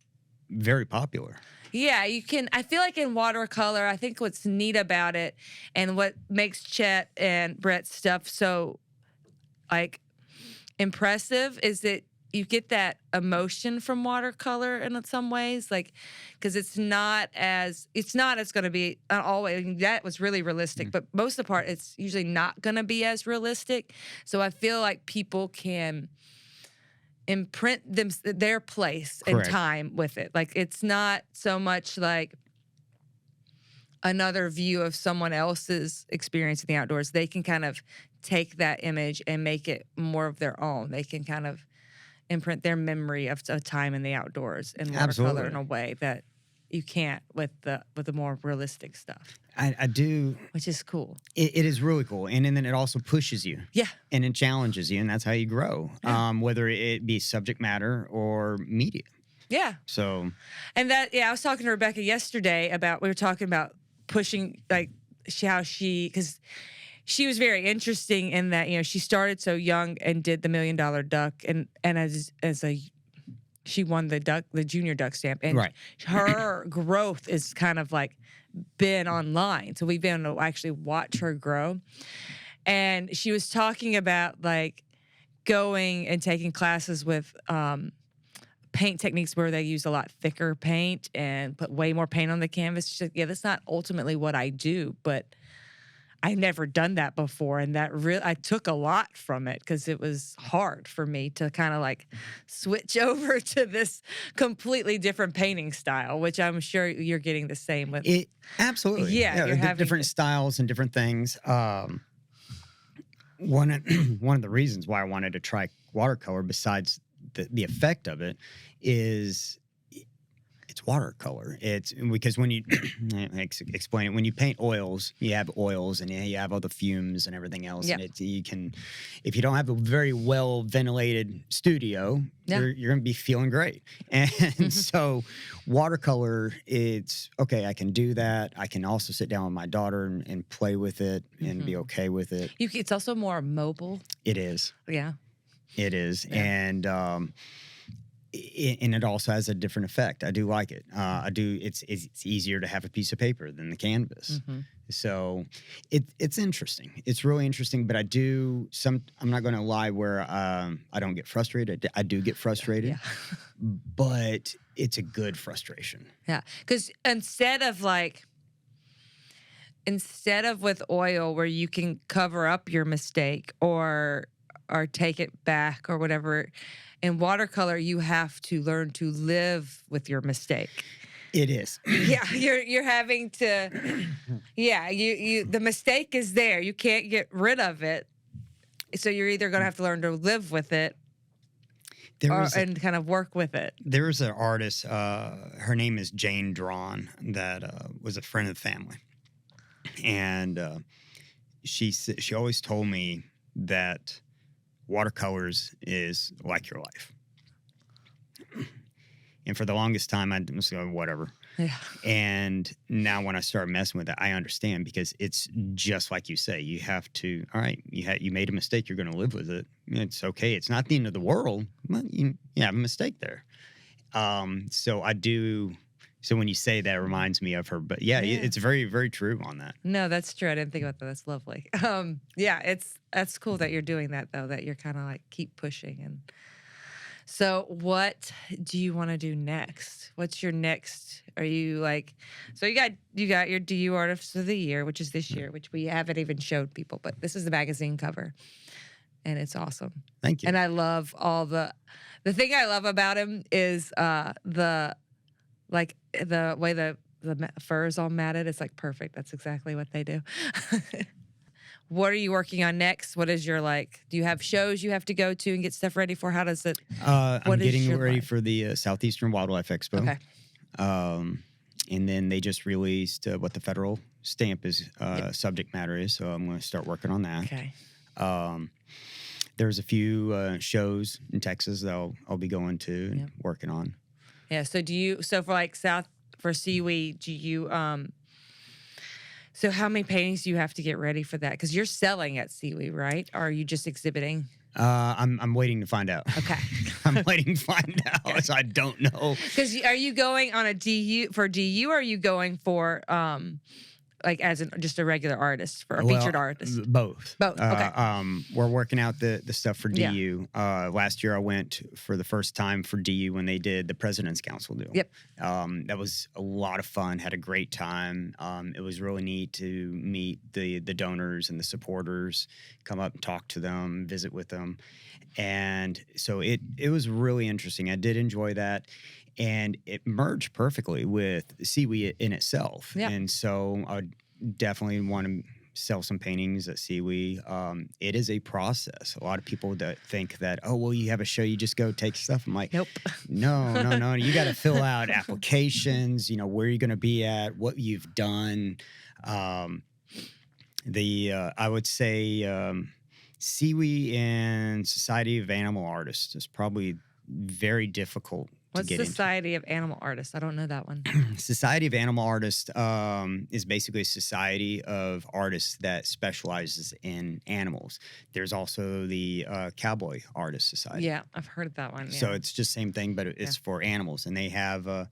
very popular. Yeah, you can. I feel like in watercolor, I think what's neat about it and what makes Chet and Brett's stuff so like impressive is that you get that emotion from watercolor in some ways, like because it's not as going to be always. I mean, that was really realistic, but most of the part, it's usually not going to be as realistic. So I feel like people can imprint their place and time with it. Like it's not so much like another view of someone else's experience in the outdoors. They can kind of take that image and make it more of their own. They can kind of imprint their memory of a time in the outdoors in watercolor in a way that you can't with the more realistic stuff. I do, which is cool. It is really cool, and then it also pushes you. Yeah, and it challenges you, and that's how you grow. Yeah. Whether it be subject matter or media. Yeah. So, and I was talking to Rebecca yesterday we were talking about pushing like because she was very interesting in that she started so young and did the $1 Million Duck and she won the junior duck stamp, and her growth is kind of like been online. So we've been able to actually watch her grow. And she was talking about like going and taking classes with paint techniques where they use a lot thicker paint and put way more paint on the canvas. She's like, yeah, that's not ultimately what I do, but I've never done that before, and I took a lot from it because it was hard for me to kind of like switch over to this completely different painting style, which I'm sure you're getting the same with. Absolutely, yeah. You're having different styles and different things. One of the reasons why I wanted to try watercolor, besides the effect of it, is it's watercolor. It's because when you explain it, when you paint oils, you have oils and you have all the fumes and everything else. Yep. And if you don't have a very well ventilated studio, you're going to be feeling great. And so watercolor, it's okay. I can do that. I can also sit down with my daughter and play with it and be okay with it. It's also more mobile. It is. Yeah. It is. Yeah. And it also has a different effect. I do like it. It's easier to have a piece of paper than the canvas. So it's interesting. It's really interesting. But I'm not going to lie where I don't get frustrated. I do get frustrated, but it's a good frustration. Yeah, because instead of with oil where you can cover up your mistake or take it back or whatever, in watercolor you have to learn to live with your mistake. It is. Yeah, you're having to. Yeah, the mistake is there. You can't get rid of it. So you're either going to have to learn to live with it, and kind of work with it. There's an artist. Her name is Jane Drawn. That was a friend of the family, and she always told me that watercolors is like your life. And for the longest time, I just go, whatever. Yeah. And now when I start messing with it, I understand, because it's just like you say. You have to, all right, you made a mistake. You're going to live with it. It's okay. It's not the end of the world. But you have a mistake there. So I do. So when you say that, it reminds me of her. But yeah, it's very, very true on that. No, that's true. I didn't think about that. That's lovely. That's cool that you're doing that, though, that you're kind of like keep pushing. And so what do you want to do next? What's your next? Are you like, so you got your DU Artist of the Year, which is this year, which we haven't even showed people, but this is the magazine cover. And it's awesome. Thank you. And I love the thing I love about him is the way the fur is all matted. It's like perfect. That's exactly what they do. what are you working on next? What is your do you have shows you have to go to and get stuff ready for? How does it? I'm getting ready life? for the Southeastern Wildlife Expo. Okay. And then they just released what the federal stamp is subject matter is, so I'm going to start working on that. Okay. There's a few shows in Texas that I'll be going to and working on. Yeah. So for seaweed, do you so how many paintings do you have to get ready for that? Because you're selling at seaweed, right? Or are you just exhibiting? I'm waiting to find out. Okay. I'm waiting to find out. So I don't know. Because are you going on a DU for DU, or are you going for as just a regular artist, for a featured artist? Both. Both. Okay. We're working out the stuff for DU. Last year I went for the first time for DU when they did the President's Council deal. Yep. That was a lot of fun. Had a great time. It was really neat to meet the donors and the supporters, come up and talk to them, visit with them. And so it was really interesting. I did enjoy that. And it merged perfectly with seaweed in itself. Yeah. And so I would definitely want to sell some paintings at seaweed. It is a process. A lot of people that think that, oh, well, you have a show, you just go take stuff. I'm like, nope. No. You got to fill out applications, where you're going to be at, what you've done. I would say seaweed and Society of Animal Artists is probably very difficult. What's Society of Animal Artists? I don't know that one. Society of Animal Artists is basically a society of artists that specializes in animals. There's also the Cowboy Artist Society. Yeah, I've heard of that one. Yeah. So it's just same thing, but it's for animals. And they have a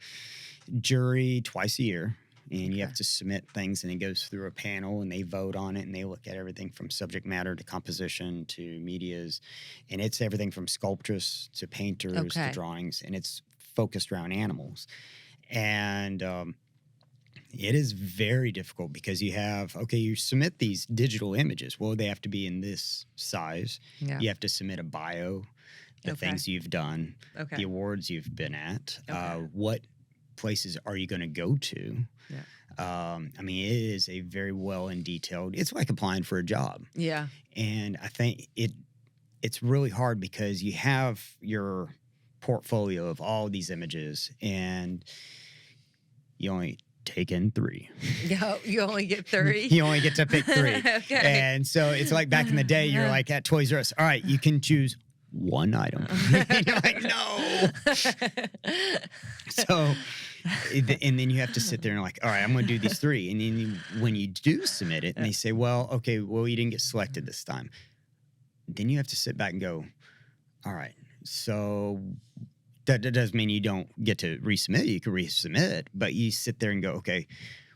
jury twice a year. And you have to submit things, and it goes through a panel, and they vote on it, and they look at everything from subject matter to composition to medias. And it's everything from sculptures to painters to drawings, and it's focused around animals. And it is very difficult because you submit these digital images. Well, they have to be in this size. Yeah. You have to submit a bio, the things you've done, the awards you've been at, what places are you going to go to? Yeah. It is a very well and detailed. It's like applying for a job. Yeah. And I think it's really hard because you have your portfolio of all these images, and you only take in 3. You only get 3. You only get to pick 3. Okay. And so it's like back in the day, you're like at Toys R Us. All right, you can choose one item. And you're like, no. So, and then you have to sit there and like, all right, I'm going to do these 3. And then when you do submit it, and they say, well, you didn't get selected this time. Then you have to sit back and go, all right, so that doesn't mean you don't get to resubmit. You can resubmit, but you sit there and go, okay,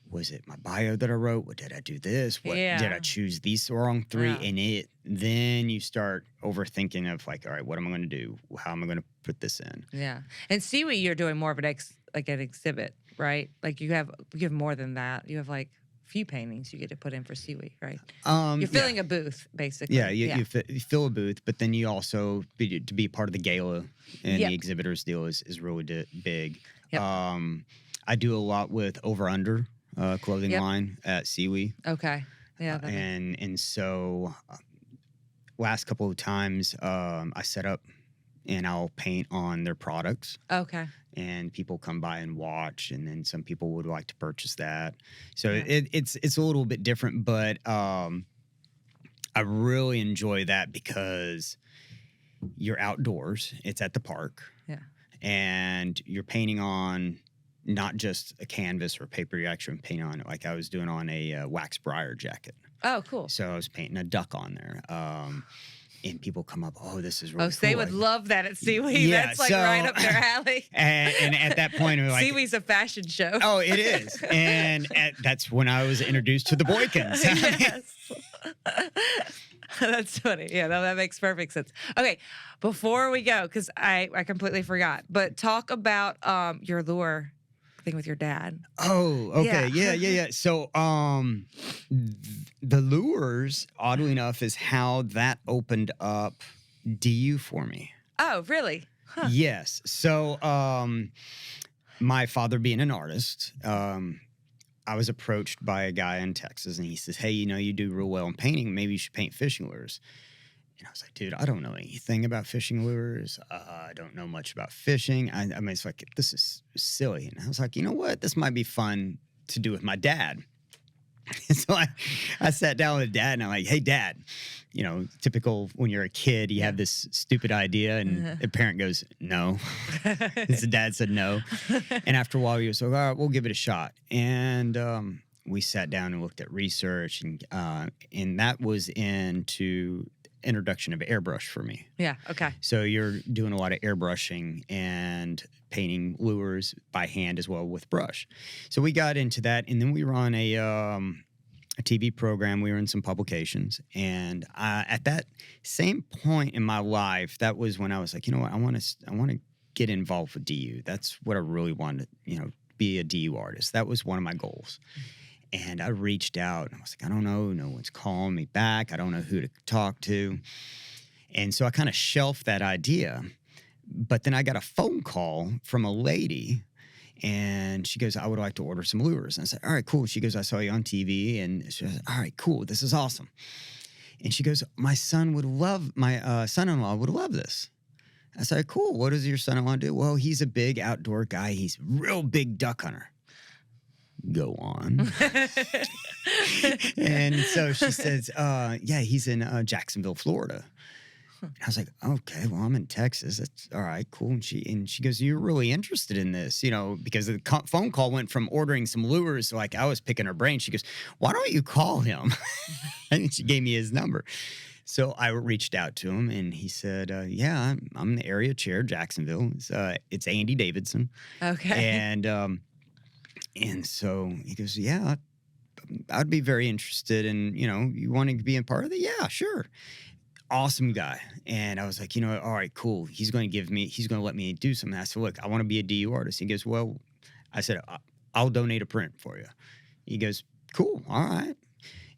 was it my bio that I wrote? What did I do this? What did I choose these wrong 3? Yeah. And then you start overthinking of like, all right, what am I going to do? How am I going to put this in? Yeah. And seaweed, you're doing more of an exhibit, right? Like you have more than that. You have like few paintings you get to put in for seaweed, right? You're filling a booth, basically. Yeah, you fill a booth, but then you also to be part of the gala and the exhibitors deal is really big. Yep. I do a lot with Over Under clothing line at seaweed. Okay. Yeah. And so last couple of times I set up and I'll paint on their products. Okay. And people come by and watch, and then some people would like to purchase that. So it's a little bit different, but I really enjoy that because you're outdoors. It's at the park. Yeah. And you're painting on not just a canvas or paper, you're actually painting on it. Like I was doing on a wax briar jacket. Oh, cool. So I was painting a duck on there. And people come up, oh, this is really cool. Oh, they would love that at Seaweed. Yeah, that's like right up their alley. And at that point, we're like, Seaweed's a fashion show. Oh, it is. And that's when I was introduced to the Boykins. Yes. That's funny. Yeah, that makes perfect sense. Okay, before we go, because I completely forgot, but talk about your lure thing with your dad. Oh, okay. Yeah. So the lures, oddly enough, is how that opened up DU for me. Oh, really? Huh. Yes. So my father being an artist, I was approached by a guy in Texas, and he says, "Hey, you do real well in painting. Maybe you should paint fishing lures." And I was like, "Dude, I don't know anything about fishing lures. I don't know much about fishing. I mean, it's like, this is silly." And I was like, "You know what? This might be fun to do with my dad." And so I sat down with Dad, and I'm like, "Hey, Dad," typical when you're a kid, you have this stupid idea, and the parent goes, "No." His dad said no. And after a while, he was like, "All right, we'll give it a shot." And we sat down and looked at research, and that was into introduction of airbrush for me. Yeah. Okay. So you're doing a lot of airbrushing and painting lures by hand as well with brush. So we got into that, and then we were on a TV program. We were in some publications, and at that same point in my life, that was when I was like, you know what, I want to get involved with DU. That's what I really wanted. Be a DU artist. That was one of my goals. And I reached out, and I was like, I don't know. No one's calling me back. I don't know who to talk to. And so I kind of shelved that idea. But then I got a phone call from a lady, and she goes, "I would like to order some lures." And I said, "All right, cool." She goes, "I saw you on TV." And she goes, "All right, cool. This is awesome." And she goes, my son-in-law would love this. I said, "Cool. What does your son-in-law do?" "Well, he's a big outdoor guy. He's a real big duck hunter." Go on. And so she says, "Yeah, he's in Jacksonville, Florida." And I was like, "Okay, well, I'm in Texas. That's all right, cool." And she goes, "You're really interested in this, because the phone call went from ordering some lures, so like I was picking her brain." She goes, "Why don't you call him?" And she gave me his number. So I reached out to him, and he said, "Yeah, I'm the area chair, Jacksonville. It's Andy Davidson." Okay. And so he goes, "Yeah, I'd be very interested in, you wanting to be a part of it?" "Yeah, sure." Awesome guy. And I was like, all right, cool. He's going to let me do something. I said, "Look, I want to be a DU artist." He goes, "Well," I said, "I'll donate a print for you." He goes, "Cool. All right."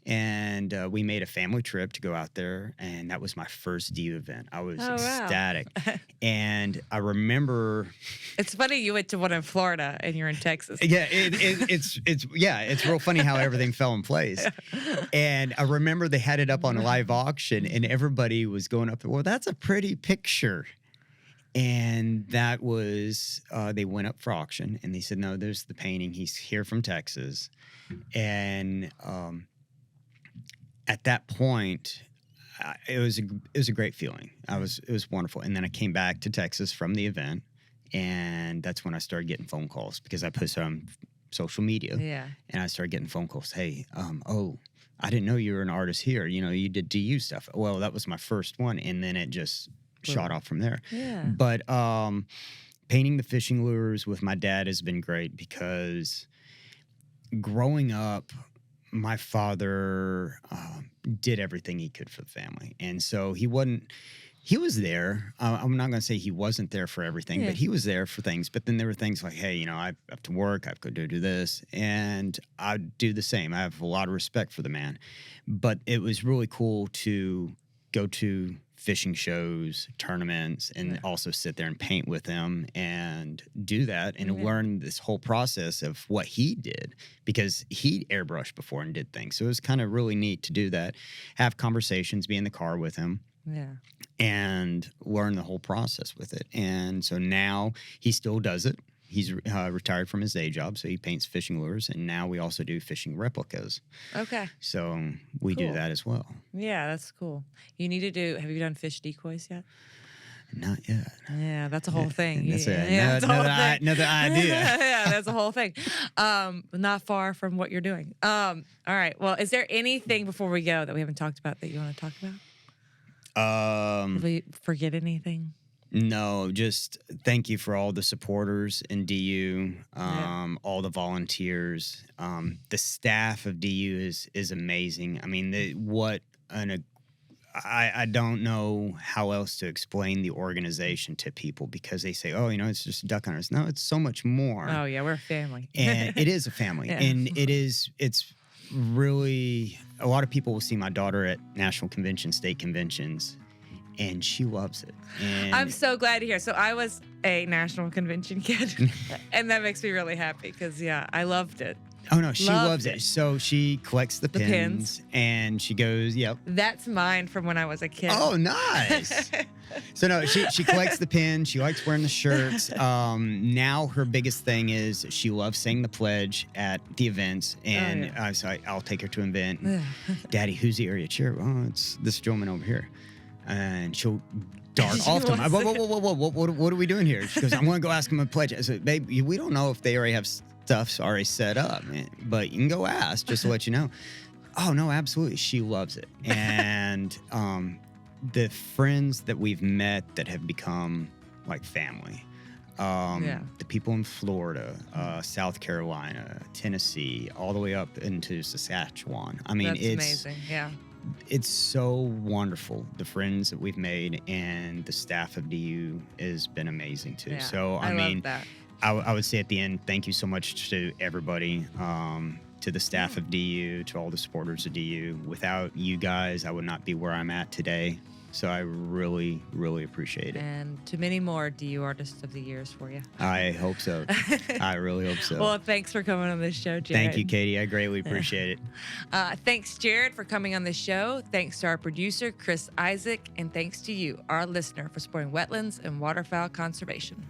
And we made a family trip to go out there, and that was my first DU event. I was ecstatic. And I remember... It's funny you went to one in Florida and you're in Texas. Yeah, it's real funny how everything fell in place. And I remember they had it up on live auction, and everybody was going up, "Well, that's a pretty picture." And that was, they went up for auction, and they said, "No, there's the painting. He's here from Texas." And at that point, it was a great feeling. It was wonderful. And then I came back to Texas from the event, and that's when I started getting phone calls because I posted on social media. Yeah. And I started getting phone calls. "Hey, I didn't know you were an artist here. You did DU stuff." Well, that was my first one, and then it just shot off from there. Yeah. But painting the fishing lures with my dad has been great because growing up, my father did everything he could for the family. And so he was there. I'm not going to say he wasn't there for everything, but he was there for things. But then there were things like, "Hey, I have to work. I have to do this." And I do the same. I have a lot of respect for the man. But it was really cool to go to fishing shows, tournaments, and also sit there and paint with him and do that and learn this whole process of what he did because he airbrushed before and did things. So it was kind of really neat to do that, have conversations, be in the car with him. Yeah. And learn the whole process with it. And so now he still does it. He's retired from his day job, so he paints fishing lures, and now we also do fishing replicas. Okay. So we do that as well. Yeah, that's cool. Have you done fish decoys yet? Not yet. Yeah, that's a whole thing. That's another idea. Yeah, that's a whole thing. Not far from what you're doing. All right. Well, is there anything before we go that we haven't talked about that you want to talk about? Did we forget anything? No, just thank you for all the supporters in DU, all the volunteers. The staff of DU is amazing. I mean, I don't know how else to explain the organization to people because they say, "Oh, it's just duck hunters." No, it's so much more. Oh yeah, we're a family. And it is a family. Yeah. And it's really, a lot of people will see my daughter at national conventions, state conventions, and she loves it. And I'm so glad to hear. So I was a national convention kid, and that makes me really happy because, I loved it. Oh no, she Loves loves it. So she collects the pins. pins and she goes, yep. That's mine from when I was a kid. Oh, nice. So no, she collects the pins. She likes wearing the shirts. Now her biggest thing is she loves saying the pledge at the events, and so I'll take her to an event. Daddy, who's the area chair? Oh, it's this gentleman over here, and she'll dart off to him. What are we doing here? She goes, I'm going to go ask him a pledge. I said, babe, we don't know if they already have stuff already set up, but you can go ask just to let you know. Oh no, absolutely, she loves it, and the friends that we've met that have become like family. The people in Florida, South Carolina, Tennessee, all the way up into Saskatchewan. I mean, That's it's amazing. Yeah. It's so wonderful. The friends that we've made and the staff of DU has been amazing too. Yeah, So I mean, love that. I would say at the end, thank you so much to everybody, to the staff of DU, to all the supporters of DU. Without you guys, I would not be where I'm at today. So I really, really appreciate it. And to many more DU Artists of the Years for you. I hope so. I really hope so. Well, thanks for coming on this show, Jared. Thank you, Katie. I greatly appreciate it. Thanks, Jared, for coming on this show. Thanks to our producer, Chris Isaac. And thanks to you, our listener, for supporting wetlands and waterfowl conservation.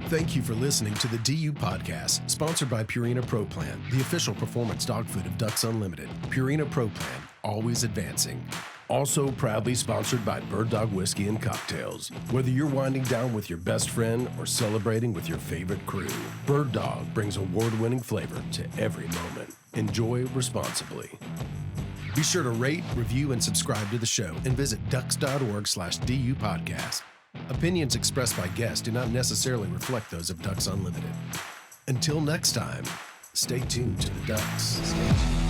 Thank you for listening to the DU Podcast, sponsored by Purina Pro Plan, the official performance dog food of Ducks Unlimited. Purina Pro Plan, always advancing. Also proudly sponsored by Bird Dog Whiskey and Cocktails. Whether you're winding down with your best friend or celebrating with your favorite crew, Bird Dog brings award-winning flavor to every moment. Enjoy responsibly. Be sure to rate, review, and subscribe to the show, and visit ducks.org/DU Podcast. Opinions expressed by guests do not necessarily reflect those of Ducks Unlimited. Until next time, stay tuned to the Ducks.